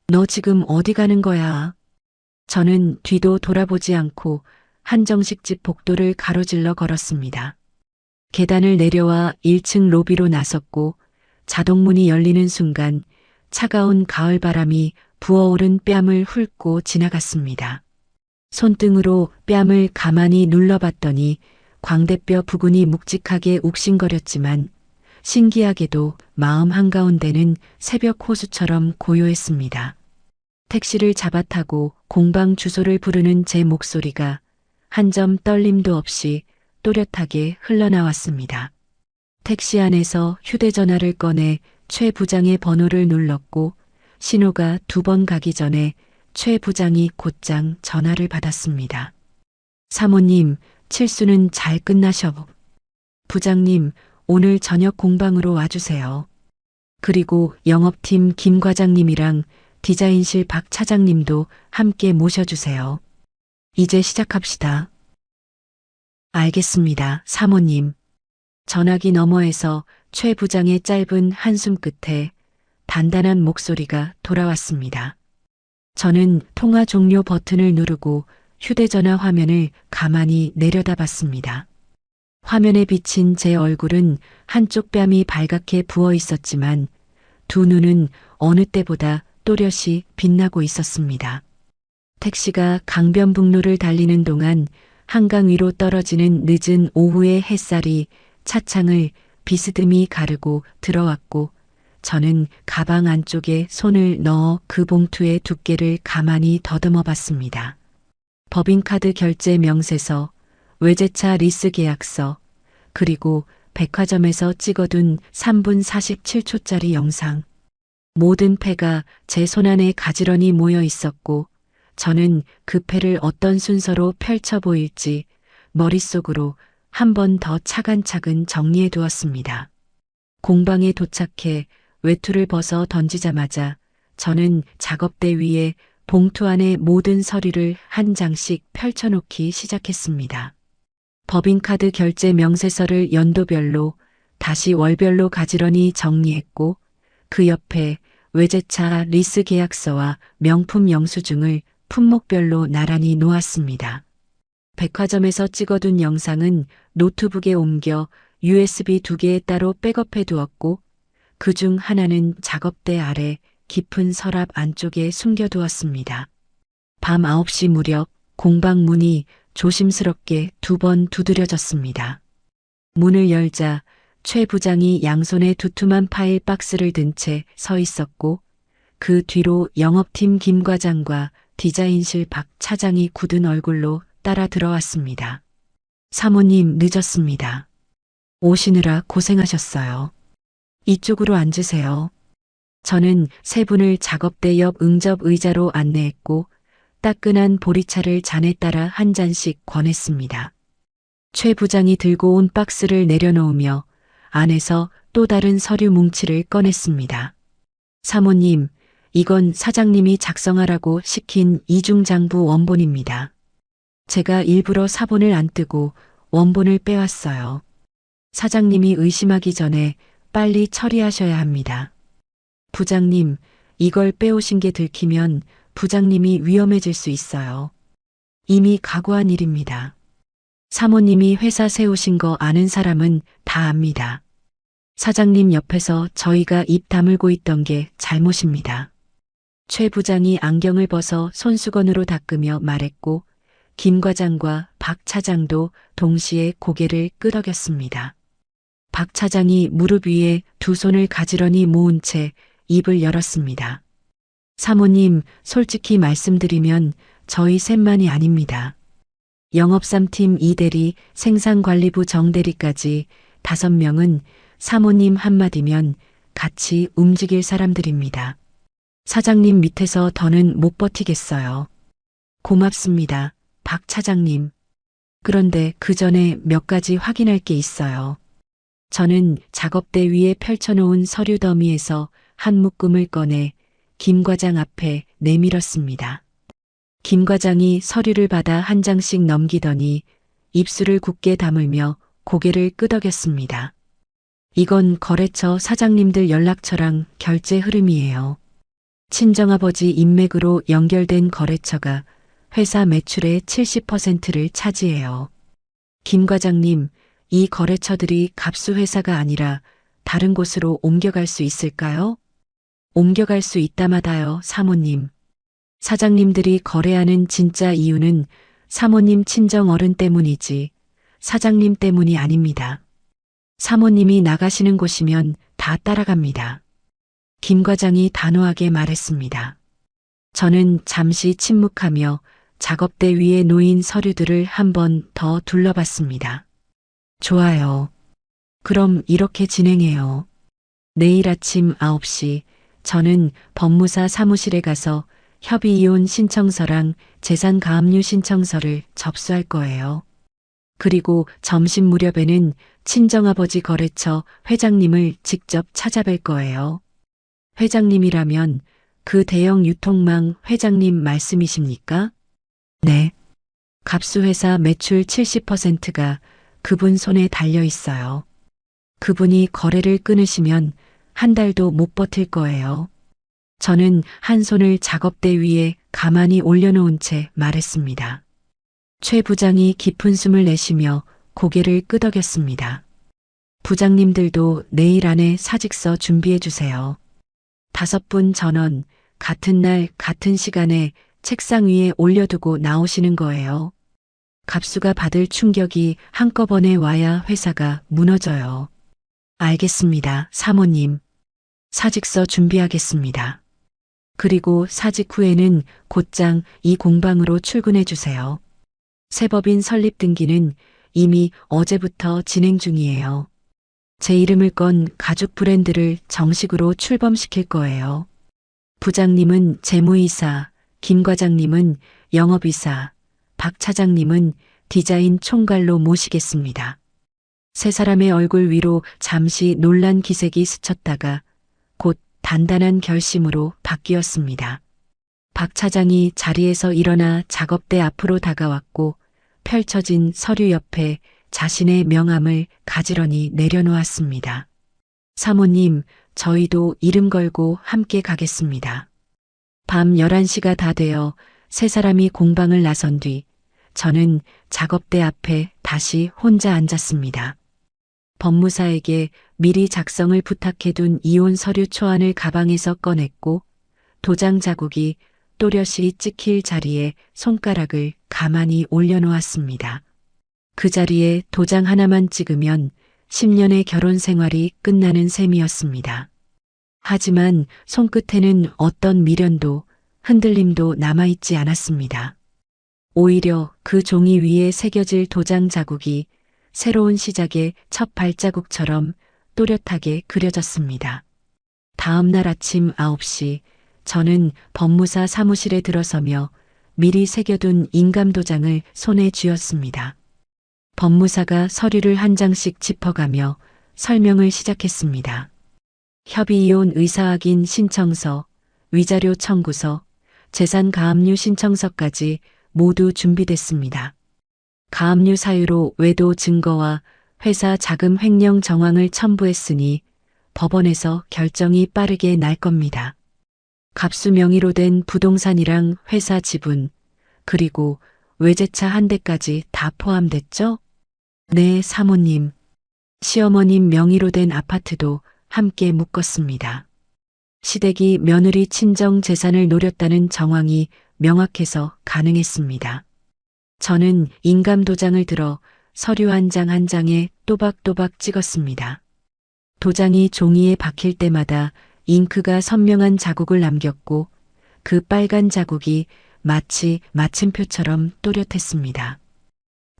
너 지금 어디 가는 거야? 저는 뒤도 돌아보지 않고 한정식집 복도를 가로질러 걸었습니다. 계단을 내려와 1층 로비로 나섰고 자동문이 열리는 순간 차가운 가을바람이 부어오른 뺨을 훑고 지나갔습니다. 손등으로 뺨을 가만히 눌러봤더니 광대뼈 부근이 묵직하게 욱신거렸지만 신기하게도 마음 한가운데는 새벽 호수처럼 고요했습니다. 택시를 잡아타고 공방 주소를 부르는 제 목소리가 한 점 떨림도 없이 또렷하게 흘러나왔습니다. 택시 안에서 휴대전화를 꺼내 최 부장의 번호를 눌렀고 신호가 2번 가기 전에 최 부장이 곧장 전화를 받았습니다. 사모님, 칠수는 잘 끝나셔. 부장님, 오늘 저녁 공방으로 와주세요. 그리고 영업팀 김 과장님이랑 디자인실 박 차장님도 함께 모셔주세요. 이제 시작합시다. 알겠습니다, 사모님. 전화기 너머에서 최 부장의 짧은 한숨 끝에 단단한 목소리가 돌아왔습니다. 저는 통화 종료 버튼을 누르고 휴대전화 화면을 가만히 내려다봤습니다. 화면에 비친 제 얼굴은 한쪽 뺨이 발갛게 부어 있었지만 두 눈은 어느 때보다 또렷이 빛나고 있었습니다. 택시가 강변북로를 달리는 동안 한강 위로 떨어지는 늦은 오후의 햇살이 차창을 비스듬히 가르고 들어왔고 저는 가방 안쪽에 손을 넣어 그 봉투의 두께를 가만히 더듬어 봤습니다. 법인카드 결제 명세서, 외제차 리스 계약서, 그리고 백화점에서 찍어둔 3분 47초짜리 영상. 모든 패가 제 손안에 가지런히 모여 있었고 저는 그 패를 어떤 순서로 펼쳐 보일지 머릿속으로 한 번 더 차근차근 정리해 두었습니다. 공방에 도착해 외투를 벗어 던지자마자 저는 작업대 위에 봉투 안에 모든 서류를 한 장씩 펼쳐놓기 시작했습니다. 법인카드 결제 명세서를 연도별로 다시 월별로 가지런히 정리했고 그 옆에 외제차 리스 계약서와 명품 영수증을 품목별로 나란히 놓았습니다. 백화점에서 찍어둔 영상은 노트북에 옮겨 USB 2개에 따로 백업해 두었고 그중 하나는 작업대 아래 깊은 서랍 안쪽에 숨겨두었습니다. 밤 9시 무렵 공방 문이 조심스럽게 2번 두드려졌습니다. 문을 열자 최 부장이 양손에 두툼한 파일 박스를 든 채 서 있었고 그 뒤로 영업팀 김 과장과 디자인실 박 차장이 굳은 얼굴로 따라 들어왔습니다. 사모님 늦었습니다. 오시느라 고생하셨어요. 이쪽으로 앉으세요. 저는 세 분을 작업대 옆 응접 의자로 안내했고 따끈한 보리차를 잔에 따라 한 잔씩 권했습니다. 최 부장이 들고 온 박스를 내려놓으며 안에서 또 다른 서류 뭉치를 꺼냈습니다. 사모님, 이건 사장님이 작성하라고 시킨 이중장부 원본입니다. 제가 일부러 사본을 안 뜨고 원본을 빼왔어요. 사장님이 의심하기 전에 빨리 처리하셔야 합니다. 부장님, 이걸 빼오신 게 들키면 부장님이 위험해질 수 있어요. 이미 각오한 일입니다. 사모님이 회사 세우신 거 아는 사람은 다 압니다. 사장님 옆에서 저희가 입 다물고 있던 게 잘못입니다. 최 부장이 안경을 벗어 손수건으로 닦으며 말했고 김 과장과 박 차장도 동시에 고개를 끄덕였습니다. 박 차장이 무릎 위에 두 손을 가지런히 모은 채 입을 열었습니다. 사모님, 솔직히 말씀드리면 저희 셋만이 아닙니다. 영업 3팀 이대리, 생산관리부 정대리까지 5명은 사모님 한마디면 같이 움직일 사람들입니다. 사장님 밑에서 더는 못 버티겠어요. 고맙습니다, 박 차장님. 그런데 그 전에 몇 가지 확인할 게 있어요. 저는 작업대 위에 펼쳐놓은 서류 더미에서 한 묶음을 꺼내 김 과장 앞에 내밀었습니다. 김 과장이 서류를 받아 한 장씩 넘기더니 입술을 굳게 다물며 고개를 끄덕였습니다. 이건 거래처 사장님들 연락처랑 결제 흐름이에요. 친정아버지 인맥으로 연결된 거래처가 회사 매출의 70%를 차지해요. 김 과장님, 이 거래처들이 갑수 회사가 아니라 다른 곳으로 옮겨갈 수 있을까요? 옮겨갈 수 있다마다요, 사모님. 사장님들이 거래하는 진짜 이유는 사모님 친정 어른 때문이지 사장님 때문이 아닙니다. 사모님이 나가시는 곳이면 다 따라갑니다. 김 과장이 단호하게 말했습니다. 저는 잠시 침묵하며 작업대 위에 놓인 서류들을 한 번 더 둘러봤습니다. 좋아요. 그럼 이렇게 진행해요. 내일 아침 9시 저는 법무사 사무실에 가서 협의이혼 신청서랑 재산가압류 신청서를 접수할 거예요. 그리고 점심 무렵에는 친정아버지 거래처 회장님을 직접 찾아뵐 거예요. 회장님이라면 그 대형 유통망 회장님 말씀이십니까? 네. 갑수회사 매출 70%가 그분 손에 달려 있어요. 그분이 거래를 끊으시면 한 달도 못 버틸 거예요. 저는 한 손을 작업대 위에 가만히 올려놓은 채 말했습니다. 최 부장이 깊은 숨을 내쉬며 고개를 끄덕였습니다. 부장님들도 내일 안에 사직서 준비해 주세요. 5분 전원 같은 날 같은 시간에 책상 위에 올려두고 나오시는 거예요. 갑수가 받을 충격이 한꺼번에 와야 회사가 무너져요. 알겠습니다, 사모님. 사직서 준비하겠습니다. 그리고 사직 후에는 곧장 이 공방으로 출근해 주세요. 새법인 설립 등기는 이미 어제부터 진행 중이에요. 제 이름을 건 가죽 브랜드를 정식으로 출범시킬 거예요. 부장님은 재무이사, 김 과장님은 영업이사, 박 차장님은 디자인 총괄로 모시겠습니다. 세 사람의 얼굴 위로 잠시 놀란 기색이 스쳤다가 곧 단단한 결심으로 바뀌었습니다. 박 차장이 자리에서 일어나 작업대 앞으로 다가왔고 펼쳐진 서류 옆에 자신의 명함을 가지런히 내려놓았습니다. 사모님, 저희도 이름 걸고 함께 가겠습니다. 밤 11시가 다 되어 세 사람이 공방을 나선 뒤 저는 작업대 앞에 다시 혼자 앉았습니다. 법무사에게 미리 작성을 부탁해둔 이혼 서류 초안을 가방에서 꺼냈고 도장 자국이 또렷이 찍힐 자리에 손가락을 가만히 올려놓았습니다. 그 자리에 도장 하나만 찍으면 10년의 결혼 생활이 끝나는 셈이었습니다. 하지만 손끝에는 어떤 미련도 흔들림도 남아있지 않았습니다. 오히려 그 종이 위에 새겨질 도장 자국이 새로운 시작의 첫 발자국처럼 또렷하게 그려졌습니다. 다음 날 아침 9시 저는 법무사 사무실에 들어서며 미리 새겨둔 인감도장을 손에 쥐었습니다. 법무사가 서류를 한 장씩 짚어가며 설명을 시작했습니다. 협의이혼 의사확인 신청서, 위자료 청구서, 재산가압류 신청서까지 모두 준비됐습니다. 가압류 사유로 외도 증거와 회사 자금 횡령 정황을 첨부했으니 법원에서 결정이 빠르게 날 겁니다. 갑수 명의로 된 부동산이랑 회사 지분, 그리고 외제차 한 대까지 다 포함됐죠? 네, 사모님. 시어머님 명의로 된 아파트도 함께 묶었습니다. 시댁이 며느리 친정 재산을 노렸다는 정황이 명확해서 가능했습니다. 저는 인감도장을 들어 서류 한 장 한 장에 또박또박 찍었습니다. 도장이 종이에 박힐 때마다 잉크가 선명한 자국을 남겼고 그 빨간 자국이 마치 마침표처럼 또렷했습니다.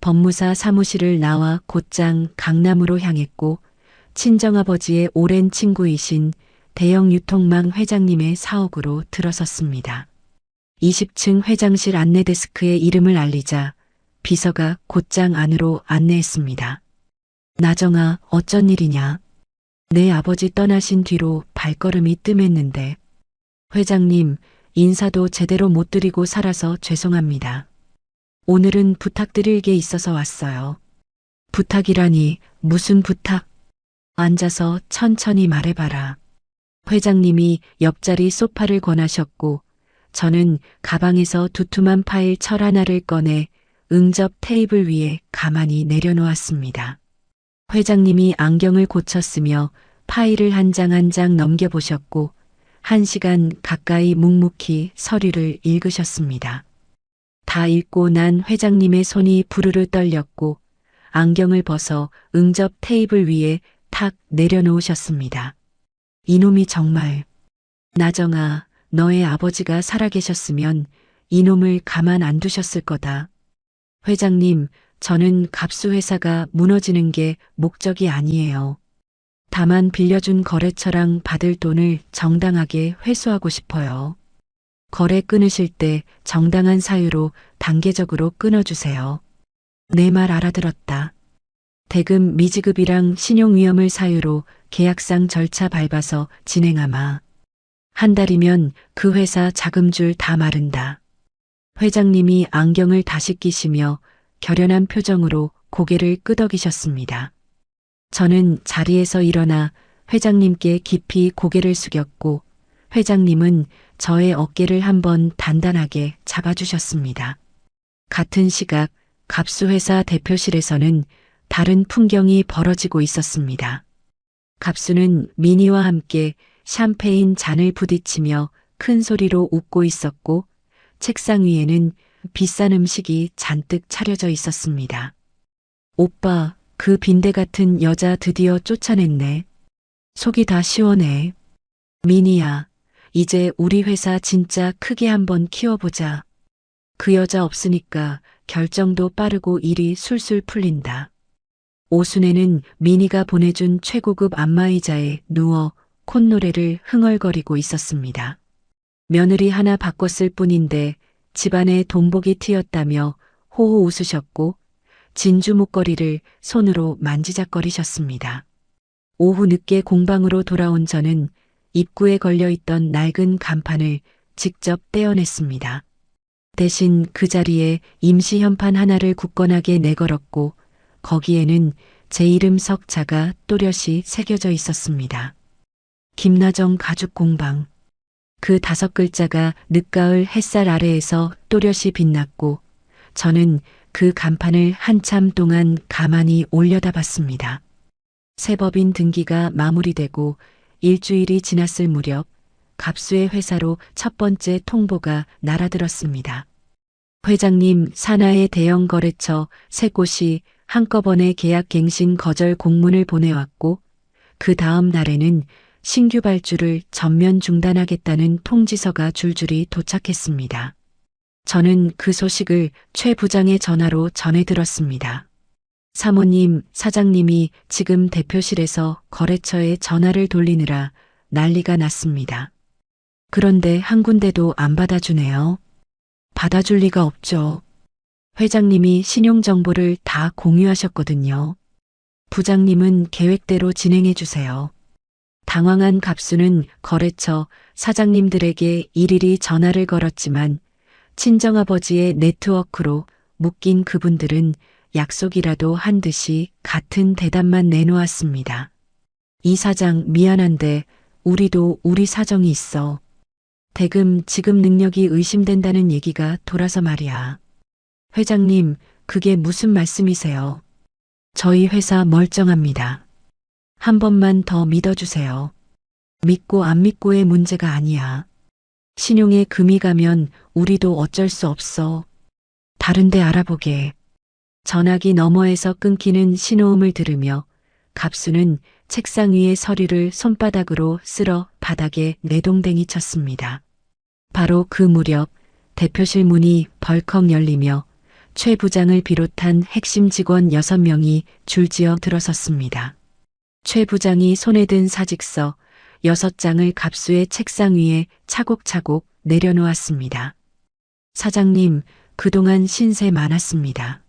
법무사 사무실을 나와 곧장 강남으로 향했고 친정아버지의 오랜 친구이신 대형 유통망 회장님의 사옥으로 들어섰습니다. 20층 회장실 안내데스크에 이름을 알리자 비서가 곧장 안으로 안내했습니다. 나정아, 어쩐 일이냐? 내 아버지 떠나신 뒤로 발걸음이 뜸했는데 회장님, 인사도 제대로 못 드리고 살아서 죄송합니다. 오늘은 부탁드릴 게 있어서 왔어요. 부탁이라니 무슨 부탁? 앉아서 천천히 말해봐라. 회장님이 옆자리 소파를 권하셨고 저는 가방에서 두툼한 파일 철 하나를 꺼내 응접 테이블 위에 가만히 내려놓았습니다. 회장님이 안경을 고쳤으며 파일을 한 장 한 장 넘겨보셨고 1시간 가까이 묵묵히 서류를 읽으셨습니다. 다 읽고 난 회장님의 손이 부르르 떨렸고 안경을 벗어 응접 테이블 위에 탁 내려놓으셨습니다. 이놈이 정말. 나정아, 너의 아버지가 살아계셨으면 이놈을 가만 안 두셨을 거다. 회장님, 저는 갑수회사가 무너지는 게 목적이 아니에요. 다만 빌려준 거래처랑 받을 돈을 정당하게 회수하고 싶어요. 거래 끊으실 때 정당한 사유로 단계적으로 끊어주세요. 내 말 알아들었다. 대금 미지급이랑 신용위험을 사유로 계약상 절차 밟아서 진행하마. 한 달이면 그 회사 자금줄 다 마른다. 회장님이 안경을 다시 끼시며 결연한 표정으로 고개를 끄덕이셨습니다. 저는 자리에서 일어나 회장님께 깊이 고개를 숙였고 회장님은 저의 어깨를 한번 단단하게 잡아주셨습니다. 같은 시각 갑수회사 대표실에서는 다른 풍경이 벌어지고 있었습니다. 갑수는 미니와 함께 샴페인 잔을 부딪히며 큰 소리로 웃고 있었고 책상 위에는 비싼 음식이 잔뜩 차려져 있었습니다. 오빠, 그 빈대 같은 여자 드디어 쫓아냈네. 속이 다 시원해. 미니야, 이제 우리 회사 진짜 크게 한번 키워보자. 그 여자 없으니까 결정도 빠르고 일이 술술 풀린다. 오순에는 미니가 보내준 최고급 안마의자에 누워 콧노래를 흥얼거리고 있었습니다. 며느리 하나 바꿨을 뿐인데 집안에 돈복이 튀었다며 호호 웃으셨고 진주 목걸이를 손으로 만지작거리셨습니다. 오후 늦게 공방으로 돌아온 저는 입구에 걸려있던 낡은 간판을 직접 떼어냈습니다. 대신 그 자리에 임시 현판 하나를 굳건하게 내걸었고 거기에는 제 이름 석자가 또렷이 새겨져 있었습니다. 김나정 가죽공방. 그 5글자가 늦가을 햇살 아래에서 또렷이 빛났고 저는 그 간판을 한참 동안 가만히 올려다봤습니다. 새 법인 등기가 마무리되고 일주일이 지났을 무렵 갑수의 회사로 첫 번째 통보가 날아들었습니다. 회장님 산하의 대형 거래처 3곳이 한꺼번에 계약 갱신 거절 공문을 보내왔고 그 다음 날에는 신규 발주를 전면 중단하겠다는 통지서가 줄줄이 도착했습니다. 저는 그 소식을 최 부장의 전화로 전해 들었습니다. 사모님, 사장님이 지금 대표실에서 거래처에 전화를 돌리느라 난리가 났습니다. 그런데 한 군데도 안 받아주네요. 받아줄 리가 없죠. 회장님이 신용정보를 다 공유하셨거든요. 부장님은 계획대로 진행해 주세요. 당황한 갑수는 거래처 사장님들에게 일일이 전화를 걸었지만 친정아버지의 네트워크로 묶인 그분들은 약속이라도 한 듯이 같은 대답만 내놓았습니다. 이 사장 미안한데 우리도 우리 사정이 있어. 대금 지급 능력이 의심된다는 얘기가 돌아서 말이야. 회장님, 그게 무슨 말씀이세요? 저희 회사 멀쩡합니다. 한 번만 더 믿어주세요. 믿고 안 믿고의 문제가 아니야. 신용에 금이 가면 우리도 어쩔 수 없어. 다른 데 알아보게. 전화기 너머에서 끊기는 신호음을 들으며 갑수는 책상 위의 서류를 손바닥으로 쓸어 바닥에 내동댕이 쳤습니다. 바로 그 무렵 대표실 문이 벌컥 열리며 최 부장을 비롯한 핵심 직원 6명이 줄지어 들어섰습니다. 최 부장이 손에 든 사직서 6장을 갑수의 책상 위에 차곡차곡 내려놓았습니다. 사장님, 그동안 신세 많았습니다.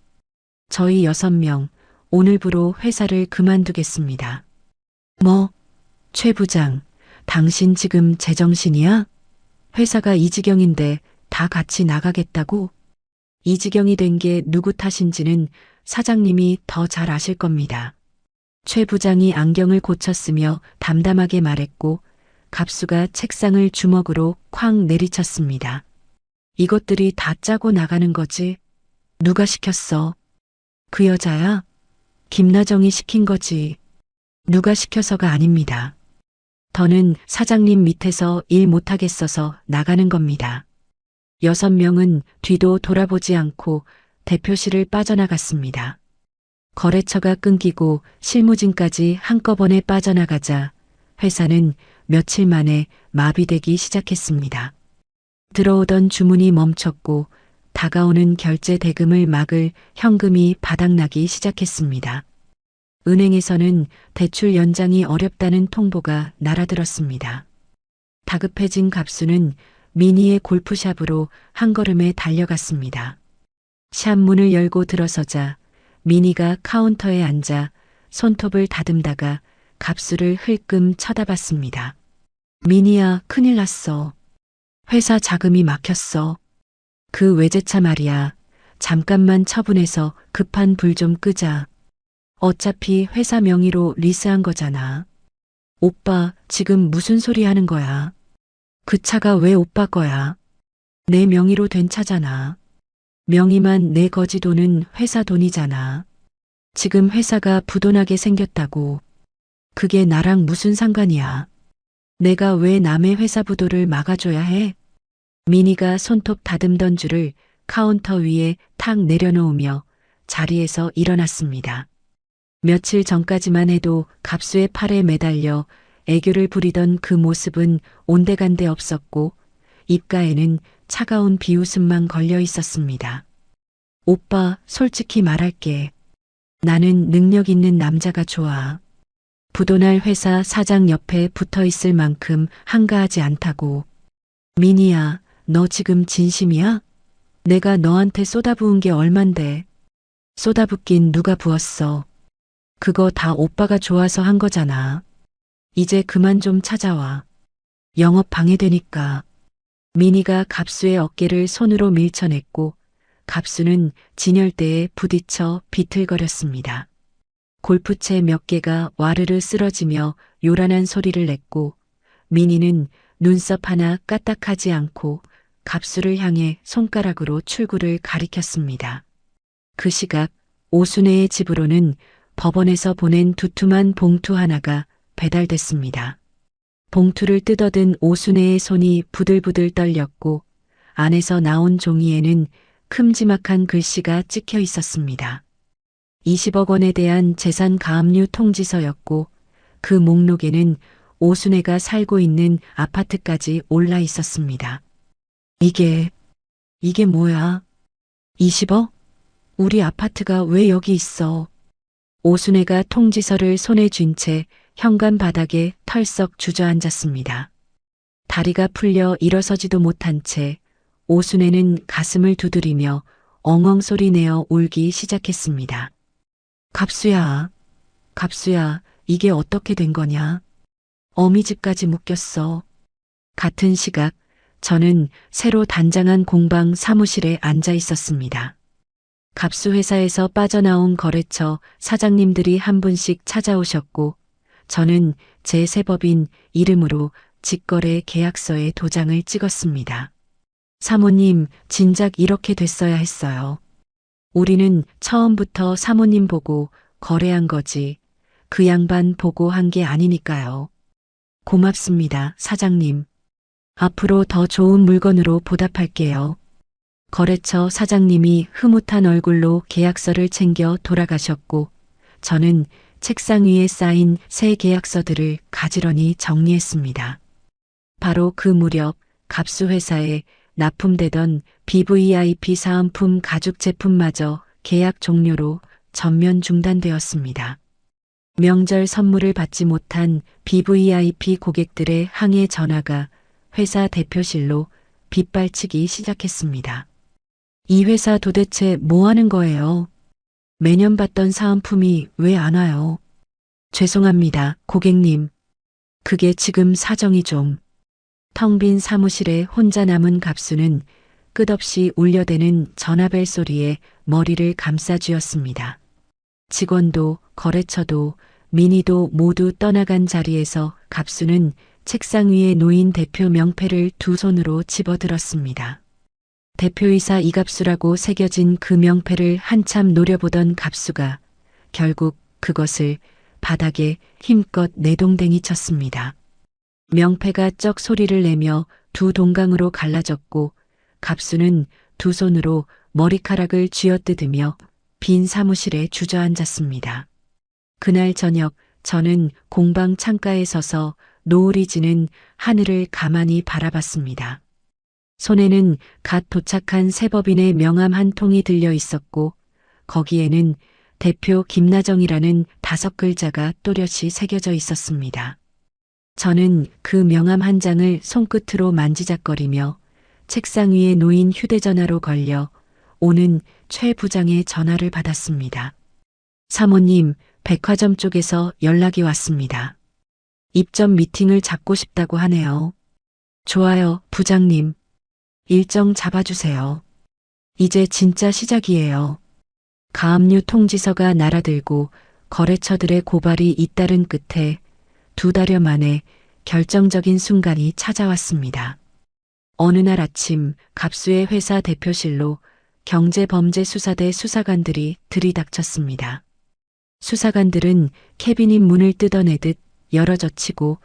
저희 6명, 오늘부로 회사를 그만두겠습니다. 뭐, 최 부장, 당신 지금 제정신이야? 회사가 이 지경인데 다 같이 나가겠다고? 이 지경이 된 게 누구 탓인지는 사장님이 더 잘 아실 겁니다. 최 부장이 안경을 고쳤으며 담담하게 말했고 갑수가 책상을 주먹으로 쾅 내리쳤습니다. 이것들이 다 짜고 나가는 거지? 누가 시켰어? 그 여자야? 김나정이 시킨 거지. 누가 시켜서가 아닙니다. 더는 사장님 밑에서 일 못하겠어서 나가는 겁니다. 6명은 뒤도 돌아보지 않고 대표실을 빠져나갔습니다. 거래처가 끊기고 실무진까지 한꺼번에 빠져나가자 회사는 며칠 만에 마비되기 시작했습니다. 들어오던 주문이 멈췄고 다가오는 결제 대금을 막을 현금이 바닥나기 시작했습니다. 은행에서는 대출 연장이 어렵다는 통보가 날아들었습니다. 다급해진 갑수는 미니의 골프샵으로 한 걸음에 달려갔습니다. 샵 문을 열고 들어서자 미니가 카운터에 앉아 손톱을 다듬다가 갑수를 흘끔 쳐다봤습니다. 미니야, 큰일 났어. 회사 자금이 막혔어. 그 외제차 말이야. 잠깐만 처분해서 급한 불 좀 끄자. 어차피 회사 명의로 리스한 거잖아. 오빠, 지금 무슨 소리 하는 거야? 그 차가 왜 오빠 거야? 내 명의로 된 차잖아. 명의만 내 거지 돈은 회사 돈이잖아. 지금 회사가 부도나게 생겼다고. 그게 나랑 무슨 상관이야? 내가 왜 남의 회사 부도를 막아줘야 해? 미니가 손톱 다듬던 줄을 카운터 위에 탁 내려놓으며 자리에서 일어났습니다. 며칠 전까지만 해도 갑수의 팔에 매달려 애교를 부리던 그 모습은 온데간데 없었고 입가에는 차가운 비웃음만 걸려 있었습니다. 오빠, 솔직히 말할게. 나는 능력 있는 남자가 좋아. 부도날 회사 사장 옆에 붙어 있을 만큼 한가하지 않다고. 미니야, 너 지금 진심이야? 내가 너한테 쏟아부은 게 얼만데. 쏟아붓긴 누가 부었어. 그거 다 오빠가 좋아서 한 거잖아. 이제 그만 좀 찾아와. 영업 방해되니까. 미니가 갑수의 어깨를 손으로 밀쳐냈고 갑수는 진열대에 부딪혀 비틀거렸습니다. 골프채 몇 개가 와르르 쓰러지며 요란한 소리를 냈고 미니는 눈썹 하나 까딱하지 않고 갑수를 향해 손가락으로 출구를 가리켰습니다. 그 시각 오순애의 집으로는 법원에서 보낸 두툼한 봉투 하나가 배달됐습니다. 봉투를 뜯어든 오순애의 손이 부들부들 떨렸고 안에서 나온 종이에는 큼지막한 글씨가 찍혀 있었습니다. 20억 원에 대한 재산 가압류 통지서였고 그 목록에는 오순애가 살고 있는 아파트까지 올라 있었습니다. 이게 뭐야? 20억? 우리 아파트가 왜 여기 있어? 오순애가 통지서를 손에 쥔 채 현관 바닥에 털썩 주저앉았습니다. 다리가 풀려 일어서지도 못한 채 오순애는 가슴을 두드리며 엉엉 소리 내어 울기 시작했습니다. 갑수야, 갑수야, 이게 어떻게 된 거냐? 어미집까지 묶였어. 같은 시각 저는 새로 단장한 공방 사무실에 앉아 있었습니다. 갑수 회사에서 빠져나온 거래처 사장님들이 한 분씩 찾아오셨고 저는 제 세법인 이름으로 직거래 계약서에 도장을 찍었습니다. 사모님, 진작 이렇게 됐어야 했어요. 우리는 처음부터 사모님 보고 거래한 거지 그 양반 보고 한 게 아니니까요. 고맙습니다, 사장님. 앞으로 더 좋은 물건으로 보답할게요. 거래처 사장님이 흐뭇한 얼굴로 계약서를 챙겨 돌아가셨고 저는 책상 위에 쌓인 새 계약서들을 가지런히 정리했습니다. 바로 그 무렵 갑수 회사에 납품되던 BVIP 사은품 가죽 제품마저 계약 종료로 전면 중단되었습니다. 명절 선물을 받지 못한 BVIP 고객들의 항해 전화가 회사 대표실로 빗발치기 시작했습니다. 이 회사 도대체 뭐 하는 거예요? 매년 받던 사은품이 왜 안 와요? 죄송합니다, 고객님. 그게 지금 사정이 좀. 텅 빈 사무실에 혼자 남은 갑수는 끝없이 울려대는 전화벨 소리에 머리를 감싸쥐었습니다. 직원도 거래처도 미니도 모두 떠나간 자리에서 갑수는 책상 위에 놓인 대표 명패를 두 손으로 집어들었습니다. 대표이사 이갑수라고 새겨진 그 명패를 한참 노려보던 갑수가 결국 그것을 바닥에 힘껏 내동댕이 쳤습니다. 명패가 쩍 소리를 내며 두 동강으로 갈라졌고 갑수는 두 손으로 머리카락을 쥐어뜯으며 빈 사무실에 주저앉았습니다. 그날 저녁 저는 공방 창가에 서서 노을이 지는 하늘을 가만히 바라봤습니다. 손에는 갓 도착한 세법인의 명함 한 통이 들려 있었고 거기에는 대표 김나정이라는 5글자가 또렷이 새겨져 있었습니다. 저는 그 명함 한 장을 손끝으로 만지작거리며 책상 위에 놓인 휴대전화로 걸려 오는 최 부장의 전화를 받았습니다. 사모님, 백화점 쪽에서 연락이 왔습니다. 입점 미팅을 잡고 싶다고 하네요. 좋아요, 부장님. 일정 잡아주세요. 이제 진짜 시작이에요. 가압류 통지서가 날아들고 거래처들의 고발이 잇따른 끝에 2달여 만에 결정적인 순간이 찾아왔습니다. 어느 날 아침 갑수의 회사 대표실로 경제범죄수사대 수사관들이 들이닥쳤습니다. 수사관들은 캐비닛 문을 뜯어내듯 열어젖히고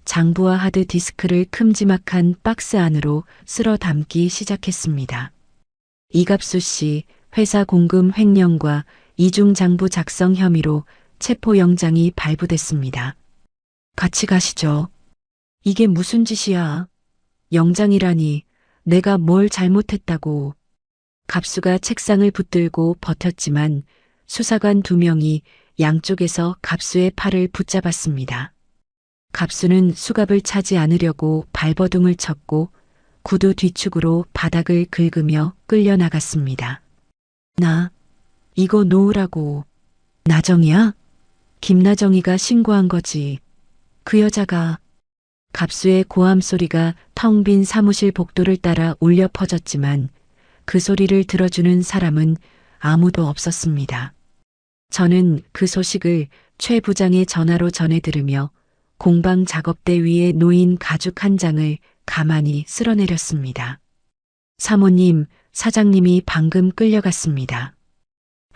장부와 하드디스크를 큼지막한 박스 안으로 쓸어 담기 시작했습니다. 이갑수 씨 회사 공금 횡령과 이중장부 작성 혐의로 체포영장이 발부됐습니다. 같이 가시죠. 이게 무슨 짓이야? 영장이라니 내가 뭘 잘못했다고. 갑수가 책상을 붙들고 버텼지만 수사관 2명이 양쪽에서 갑수의 팔을 붙잡았습니다. 갑수는 수갑을 차지 않으려고 발버둥을 쳤고 구두 뒤축으로 바닥을 긁으며 끌려나갔습니다. 나 이거 놓으라고. 나정이야? 김나정이가 신고한 거지. 그 여자가. 갑수의 고함 소리가 텅 빈 사무실 복도를 따라 울려 퍼졌지만 그 소리를 들어주는 사람은 아무도 없었습니다. 저는 그 소식을 최 부장의 전화로 전해 들으며 공방 작업대 위에 놓인 가죽 한 장을 가만히 쓸어내렸습니다. 사모님, 사장님이 방금 끌려갔습니다.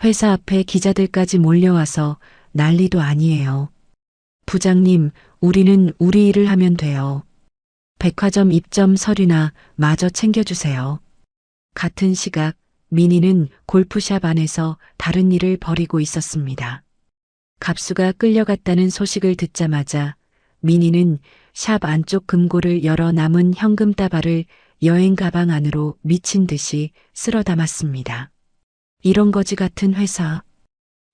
회사 앞에 기자들까지 몰려와서 난리도 아니에요. 부장님, 우리는 우리 일을 하면 돼요. 백화점 입점 서류나 마저 챙겨주세요. 같은 시각 민희는 골프샵 안에서 다른 일을 벌이고 있었습니다. 갑수가 끌려갔다는 소식을 듣자마자 민희는 샵 안쪽 금고를 열어 남은 현금 따발을 여행 가방 안으로 미친 듯이 쓸어 담았습니다. 이런 거지 같은 회사.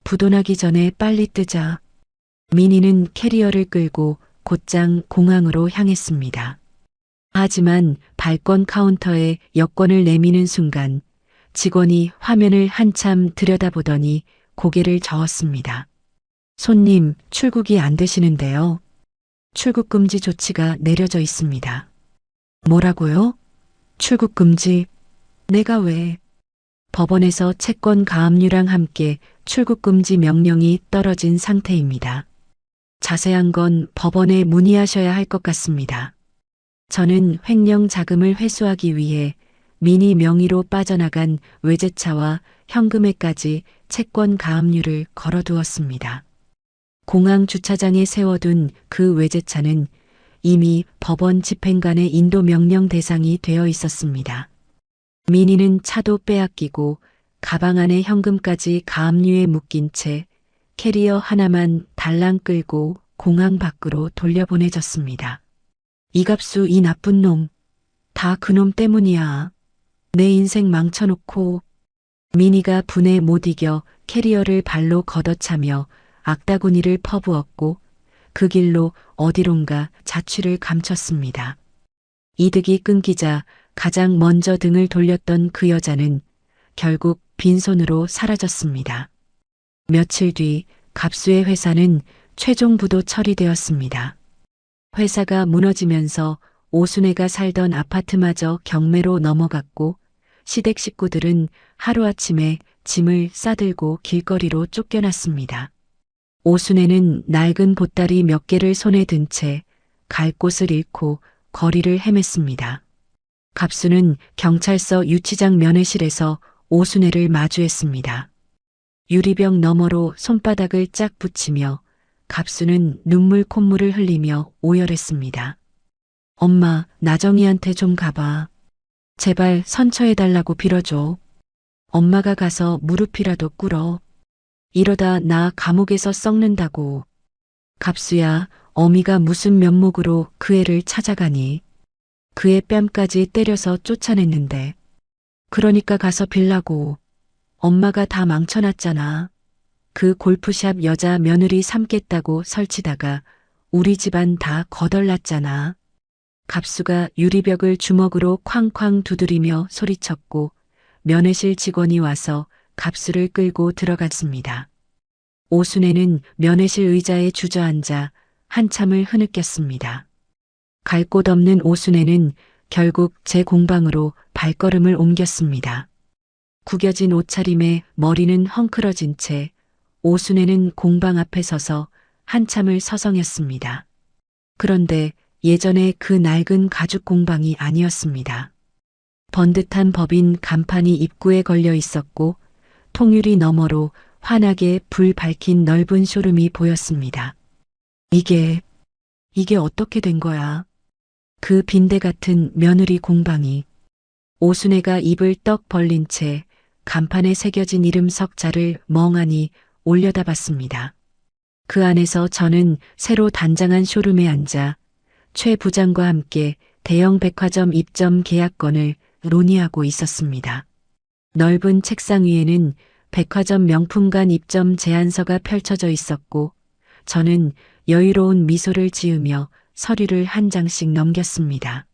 부도나기 전에 빨리 뜨자. 민희는 캐리어를 끌고 곧장 공항으로 향했습니다. 하지만 발권 카운터에 여권을 내미는 순간 직원이 화면을 한참 들여다보더니 고개를 저었습니다. 손님, 출국이 안 되시는데요. 출국 금지 조치가 내려져 있습니다. 뭐라고요? 출국 금지? 내가 왜? 법원에서 채권 가압류랑 함께 출국 금지 명령이 떨어진 상태입니다. 자세한 건 법원에 문의하셔야 할 것 같습니다. 저는 횡령 자금을 회수하기 위해 민희 명의로 빠져나간 외제차와 현금에까지 채권 가압류를 걸어두었습니다. 공항 주차장에 세워둔 그 외제차는 이미 법원 집행관의 인도 명령 대상이 되어 있었습니다. 민희는 차도 빼앗기고 가방 안에 현금까지 가압류에 묶인 채 캐리어 하나만 달랑 끌고 공항 밖으로 돌려보내졌습니다. 이갑수 이 나쁜 놈. 다 그놈 때문이야. 내 인생 망쳐놓고. 민희가 분에 못 이겨 캐리어를 발로 걷어차며 악다구니를 퍼부었고 그 길로 어디론가 자취를 감췄습니다. 이득이 끊기자 가장 먼저 등을 돌렸던 그 여자는 결국 빈손으로 사라졌습니다. 며칠 뒤 갑수의 회사는 최종 부도 처리되었습니다. 회사가 무너지면서 오순애가 살던 아파트마저 경매로 넘어갔고 시댁 식구들은 하루아침에 짐을 싸들고 길거리로 쫓겨났습니다. 오순애는 낡은 보따리 몇 개를 손에 든 채 갈 곳을 잃고 거리를 헤맸습니다. 갑수는 경찰서 유치장 면회실에서 오순애를 마주했습니다. 유리병 너머로 손바닥을 짝 붙이며 갑수는 눈물 콧물을 흘리며 오열했습니다. 엄마, 나정이한테 좀 가봐. 제발 선처해달라고 빌어줘. 엄마가 가서 무릎이라도 꿇어. 이러다 나 감옥에서 썩는다고. 갑수야, 어미가 무슨 면목으로 그 애를 찾아가니. 그 애 뺨까지 때려서 쫓아냈는데. 그러니까 가서 빌라고. 엄마가 다 망쳐놨잖아. 그 골프샵 여자 며느리 삼겠다고 설치다가 우리 집안 다 거덜났잖아. 갑수가 유리벽을 주먹으로 쾅쾅 두드리며 소리쳤고 면회실 직원이 와서 갑수를 끌고 들어갔습니다. 오순애는 면회실 의자에 주저앉아 한참을 흐느꼈습니다. 갈 곳 없는 오순애는 결국 제 공방으로 발걸음을 옮겼습니다. 구겨진 옷차림에 머리는 헝클어진 채 오순애는 공방 앞에 서서 한참을 서성였습니다. 그런데 예전에 그 낡은 가죽 공방이 아니었습니다. 번듯한 법인 간판이 입구에 걸려 있었고 통유리 너머로 환하게 불 밝힌 넓은 쇼룸이 보였습니다. 이게 어떻게 된 거야? 그 빈대 같은 며느리 공방이. 오순애가 입을 떡 벌린 채 간판에 새겨진 이름 석자를 멍하니 올려다봤습니다. 그 안에서 저는 새로 단장한 쇼룸에 앉아 최 부장과 함께 대형 백화점 입점 계약건을 논의하고 있었습니다. 넓은 책상 위에는 백화점 명품관 입점 제안서가 펼쳐져 있었고 저는 여유로운 미소를 지으며 서류를 한 장씩 넘겼습니다.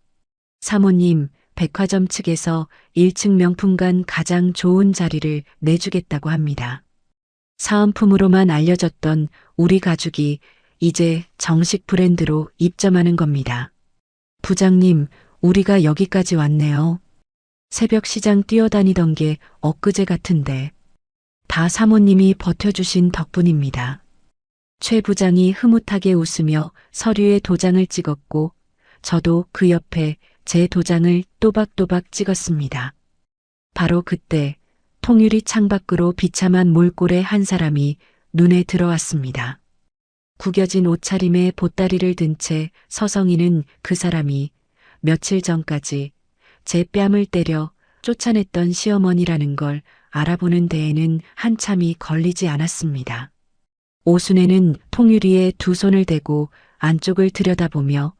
사모님, 백화점 측에서 1층 명품관 가장 좋은 자리를 내주겠다고 합니다. 사은품으로만 알려졌던 우리 가죽이 이제 정식 브랜드로 입점하는 겁니다. 부장님, 우리가 여기까지 왔네요. 새벽 시장 뛰어다니던 게 엊그제 같은데 다 사모님이 버텨주신 덕분입니다. 최 부장이 흐뭇하게 웃으며 서류에 도장을 찍었고 저도 그 옆에 제 도장을 또박또박 찍었습니다. 바로 그때 통유리 창밖으로 비참한 몰골의 한 사람이 눈에 들어왔습니다. 구겨진 옷차림에 보따리를 든 채 서성이는 그 사람이 며칠 전까지 제 뺨을 때려 쫓아냈던 시어머니라는 걸 알아보는 데에는 한참이 걸리지 않았습니다. 오순애는 통유리에 두 손을 대고 안쪽을 들여다보며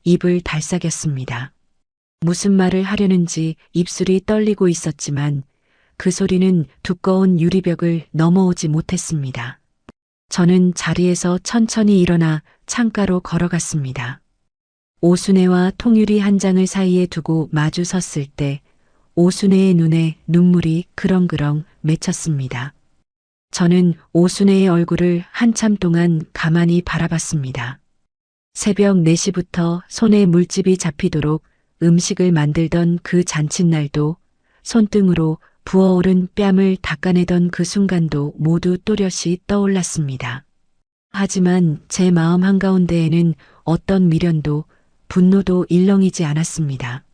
입을 달싹였습니다. 무슨 말을 하려는지 입술이 떨리고 있었지만 그 소리는 두꺼운 유리벽을 넘어오지 못했습니다. 저는 자리에서 천천히 일어나 창가로 걸어갔습니다. 오순애와 통유리 한 장을 사이에 두고 마주 섰을 때 오순애의 눈에 눈물이 그렁그렁 맺혔습니다. 저는 오순애의 얼굴을 한참 동안 가만히 바라봤습니다. 새벽 4시부터 손에 물집이 잡히도록 음식을 만들던 그 잔칫날도 손등으로 부어오른 뺨을 닦아내던 그 순간도 모두 또렷이 떠올랐습니다. 하지만 제 마음 한가운데에는 어떤 미련도 분노도 일렁이지 않았습니다.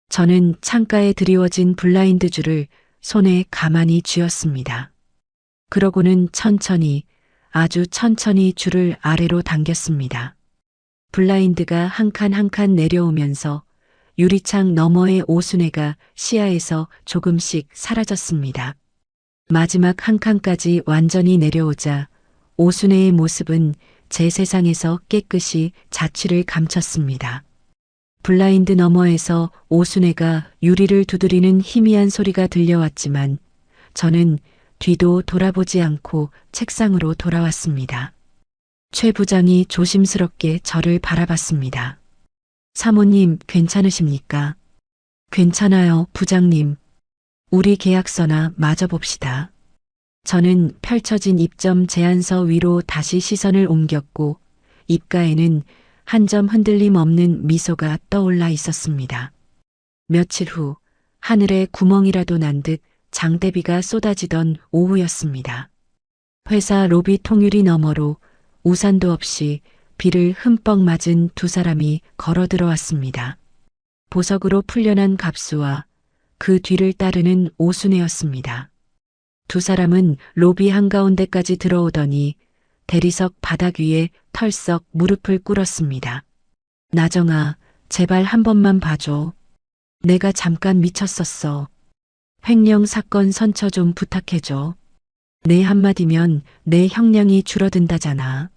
저는 창가에 드리워진 블라인드 줄을 손에 가만히 쥐었습니다. 그러고는 천천히, 아주 천천히 줄을 아래로 당겼습니다. 블라인드가 한 칸 한 칸 내려오면서 유리창 너머의 오순애가 시야에서 조금씩 사라졌습니다. 마지막 한 칸까지 완전히 내려오자 오순애의 모습은 제 세상에서 깨끗이 자취를 감췄습니다. 블라인드 너머에서 오순애가 유리를 두드리는 희미한 소리가 들려왔지만 저는 뒤도 돌아보지 않고 책상으로 돌아왔습니다. 최 부장이 조심스럽게 저를 바라봤습니다. 사모님, 괜찮으십니까? 괜찮아요, 부장님. 우리 계약서나 마저 봅시다. 저는 펼쳐진 입점 제안서 위로 다시 시선을 옮겼고 입가에는 한 점 흔들림 없는 미소가 떠올라 있었습니다. 며칠 후 하늘에 구멍이라도 난 듯 장대비가 쏟아지던 오후였습니다. 회사 로비 통유리 너머로 우산도 없이 비를 흠뻑 맞은 두 사람이 걸어 들어왔습니다. 보석으로 풀려난 갑수와 그 뒤를 따르는 오순애였습니다. 두 사람은 로비 한가운데까지 들어오더니 대리석 바닥 위에 털썩 무릎을 꿇었습니다. 나정아, 제발 한 번만 봐줘. 내가 잠깐 미쳤었어. 횡령 사건 선처 좀 부탁해줘. 내 한마디면 내 형량이 줄어든다잖아.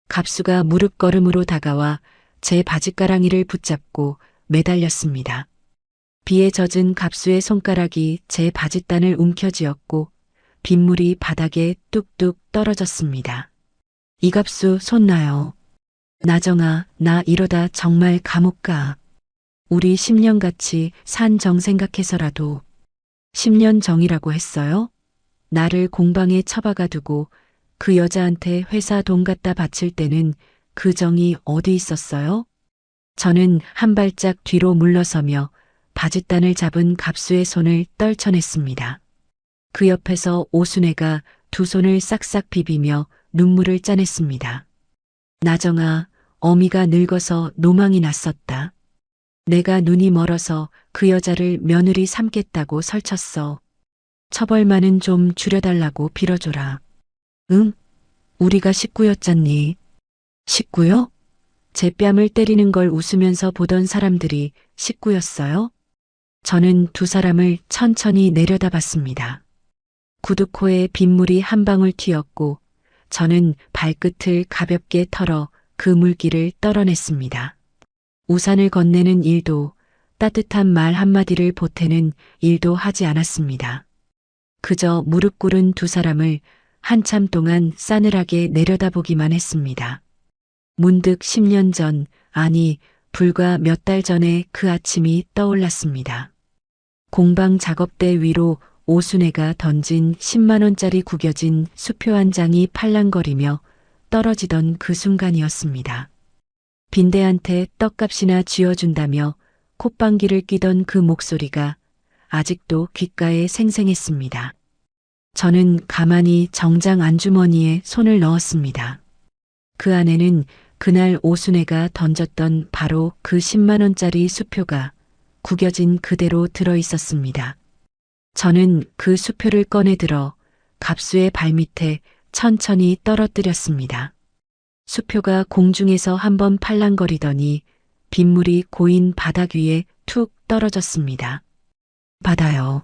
갑수가 무릎걸음으로 다가와 제 바짓가랑이를 붙잡고 매달렸습니다. 비에 젖은 갑수의 손가락이 제 바짓단을 움켜쥐었고 빗물이 바닥에 뚝뚝 떨어졌습니다. 이갑수 손 놔요. 나정아, 나 이러다 정말 감옥 가. 우리 10년 같이 산 정 생각해서라도. 10년 정이라고 했어요? 나를 공방에 처박아 두고 그 여자한테 회사 돈 갖다 바칠 때는 그 정이 어디 있었어요? 저는 한 발짝 뒤로 물러서며 바짓단을 잡은 갑수의 손을 떨쳐냈습니다. 그 옆에서 오순애가 두 손을 싹싹 비비며 눈물을 짜냈습니다. 나정아, 어미가 늙어서 노망이 났었다. 내가 눈이 멀어서 그 여자를 며느리 삼겠다고 설쳤어. 처벌만은 좀 줄여달라고 빌어줘라. 응? 우리가 식구였잖니. 식구요? 제 뺨을 때리는 걸 웃으면서 보던 사람들이 식구였어요? 저는 두 사람을 천천히 내려다봤습니다. 구두코에 빗물이 한 방울 튀었고 저는 발끝을 가볍게 털어 그 물기를 떨어냈습니다. 우산을 건네는 일도 따뜻한 말 한마디를 보태는 일도 하지 않았습니다. 그저 무릎 꿇은 두 사람을 한참 동안 싸늘하게 내려다보기만 했습니다. 문득 10년 전, 아니 불과 몇 달 전에 그 아침이 떠올랐습니다. 공방 작업대 위로 오순애가 던진 10만 원짜리 구겨진 수표 한 장이 팔랑거리며 떨어지던 그 순간이었습니다. 빈대한테 떡값이나 쥐어준다며 콧방귀를 뀌던 그 목소리가 아직도 귓가에 생생했습니다. 저는 가만히 정장 안주머니에 손을 넣었습니다. 그 안에는 그날 오순애가 던졌던 바로 그 10만 원짜리 수표가 구겨진 그대로 들어 있었습니다. 저는 그 수표를 꺼내 들어 갑수의 발밑에 천천히 떨어뜨렸습니다. 수표가 공중에서 한번 팔랑거리더니 빗물이 고인 바닥 위에 툭 떨어졌습니다. 받아요.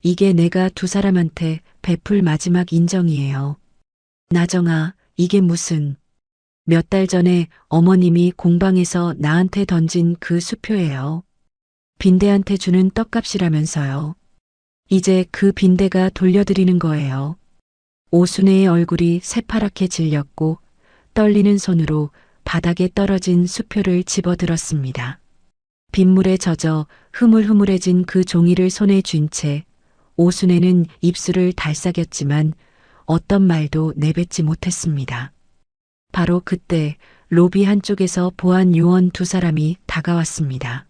이게 내가 두 사람한테 베풀 마지막 인정이에요. 나정아, 이게 무슨... 몇 달 전에 어머님이 공방에서 나한테 던진 그 수표예요. 빈대한테 주는 떡값이라면서요. 이제 그 빈대가 돌려드리는 거예요. 오순애의 얼굴이 새파랗게 질렸고 떨리는 손으로 바닥에 떨어진 수표를 집어들었습니다. 빗물에 젖어 흐물흐물해진 그 종이를 손에 쥔 채 오순애는 입술을 달싹였지만 어떤 말도 내뱉지 못했습니다. 바로 그때 로비 한쪽에서 보안 요원 두 사람이 다가왔습니다.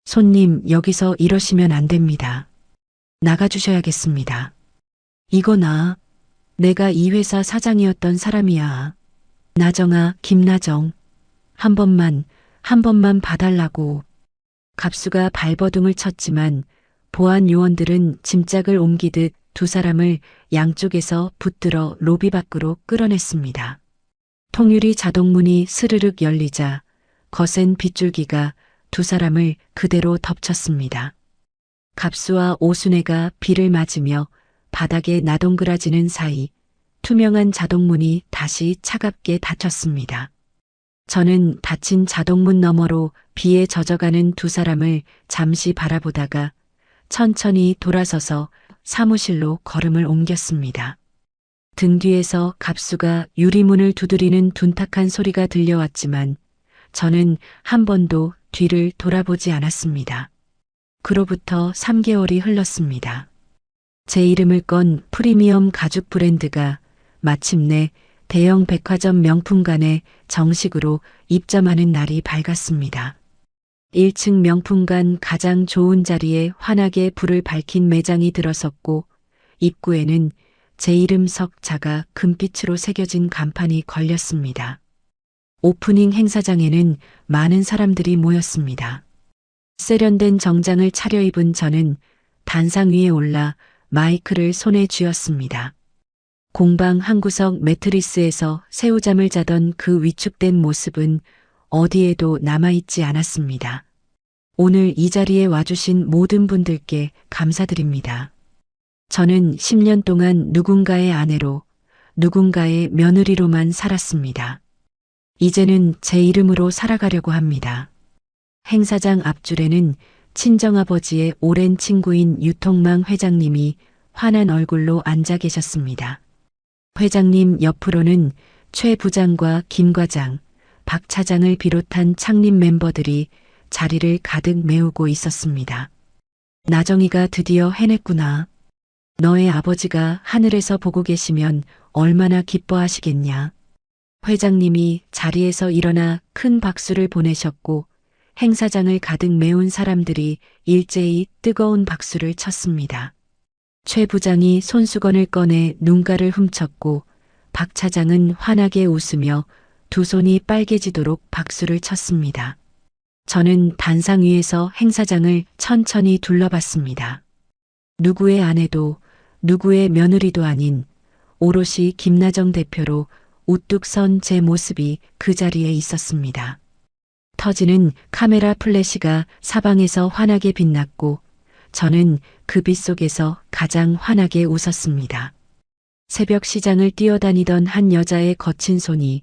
손님, 여기서 이러시면 안 됩니다. 나가주셔야겠습니다. 이거나 내가 이 회사 사장이었던 사람이야. 나정아, 김나정. 한 번만 봐달라고. 갑수가 발버둥을 쳤지만 보안 요원들은 짐짝을 옮기듯 두 사람을 양쪽에서 붙들어 로비 밖으로 끌어냈습니다. 통유리 자동문이 스르륵 열리자 거센 빗줄기가 두 사람을 그대로 덮쳤습니다. 갑수와 오순애가 비를 맞으며 바닥에 나동그라지는 사이 투명한 자동문이 다시 차갑게 닫혔습니다. 저는 닫힌 자동문 너머로 비에 젖어가는 두 사람을 잠시 바라보다가 천천히 돌아서서 사무실로 걸음을 옮겼습니다. 등 뒤에서 갑수가 유리문을 두드리는 둔탁한 소리가 들려왔지만 저는 한 번도 뒤를 돌아보지 않았습니다. 그로부터 3개월이 흘렀습니다. 제 이름을 건 프리미엄 가죽 브랜드가 마침내 대형 백화점 명품관에 정식으로 입점하는 날이 밝았습니다. 1층 명품관 가장 좋은 자리에 환하게 불을 밝힌 매장이 들어섰고 입구에는 제 이름 석자가 금빛으로 새겨진 간판이 걸렸습니다. 오프닝 행사장에는 많은 사람들이 모였습니다. 세련된 정장을 차려입은 저는 단상 위에 올라 마이크를 손에 쥐었습니다. 공방 한 구석 매트리스에서 새우잠을 자던 그 위축된 모습은 어디에도 남아있지 않았습니다. 오늘 이 자리에 와주신 모든 분들께 감사드립니다. 저는 10년 동안 누군가의 아내로, 누군가의 며느리로만 살았습니다. 이제는 제 이름으로 살아가려고 합니다. 행사장 앞줄에는 친정아버지의 오랜 친구인 유통망 회장님이 환한 얼굴로 앉아 계셨습니다. 회장님 옆으로는 최 부장과 김 과장, 박 차장을 비롯한 창립 멤버들이 자리를 가득 메우고 있었습니다. 나정이가 드디어 해냈구나. 너의 아버지가 하늘에서 보고 계시면 얼마나 기뻐하시겠냐. 회장님이 자리에서 일어나 큰 박수를 보내셨고 행사장을 가득 메운 사람들이 일제히 뜨거운 박수를 쳤습니다. 최 부장이 손수건을 꺼내 눈가를 훔쳤고 박 차장은 환하게 웃으며 두 손이 빨개지도록 박수를 쳤습니다. 저는 단상 위에서 행사장을 천천히 둘러봤습니다. 누구의 아내도 누구의 며느리도 아닌 오롯이 김나정 대표로 우뚝 선 제 모습이 그 자리에 있었습니다. 터지는 카메라 플래시가 사방에서 환하게 빛났고 저는 그 빛 속에서 가장 환하게 웃었습니다. 새벽 시장을 뛰어다니던 한 여자의 거친 손이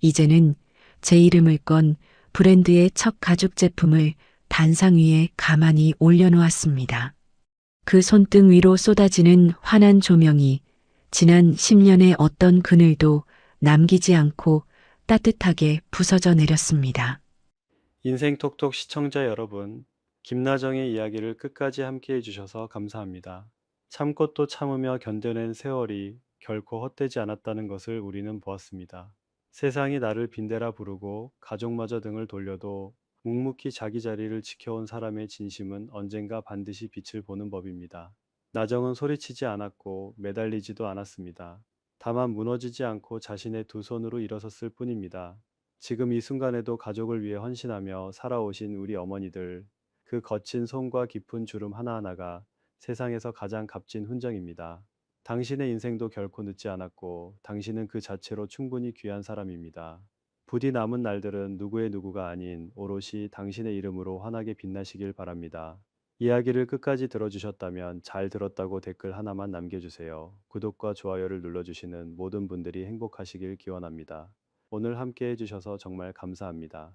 이제는 제 이름을 건 브랜드의 첫 가죽 제품을 단상 위에 가만히 올려놓았습니다. 그 손등 위로 쏟아지는 환한 조명이 지난 10년의 어떤 그늘도 남기지 않고 따뜻하게 부서져 내렸습니다. 인생톡톡 시청자 여러분, 김나정의 이야기를 끝까지 함께 해주셔서 감사합니다. 참고 또 참으며 견뎌낸 세월이 결코 헛되지 않았다는 것을 우리는 보았습니다. 세상이 나를 빈대라 부르고 가족마저 등을 돌려도 묵묵히 자기 자리를 지켜온 사람의 진심은 언젠가 반드시 빛을 보는 법입니다. 나정은 소리치지 않았고 매달리지도 않았습니다. 다만 무너지지 않고 자신의 두 손으로 일어섰을 뿐입니다. 지금 이 순간에도 가족을 위해 헌신하며 살아오신 우리 어머니들, 그 거친 손과 깊은 주름 하나하나가 세상에서 가장 값진 훈장입니다. 당신의 인생도 결코 늦지 않았고 당신은 그 자체로 충분히 귀한 사람입니다. 부디 남은 날들은 누구의 누구가 아닌 오롯이 당신의 이름으로 환하게 빛나시길 바랍니다. 이야기를 끝까지 들어주셨다면 잘 들었다고 댓글 하나만 남겨주세요. 구독과 좋아요를 눌러주시는 모든 분들이 행복하시길 기원합니다. 오늘 함께 해주셔서 정말 감사합니다.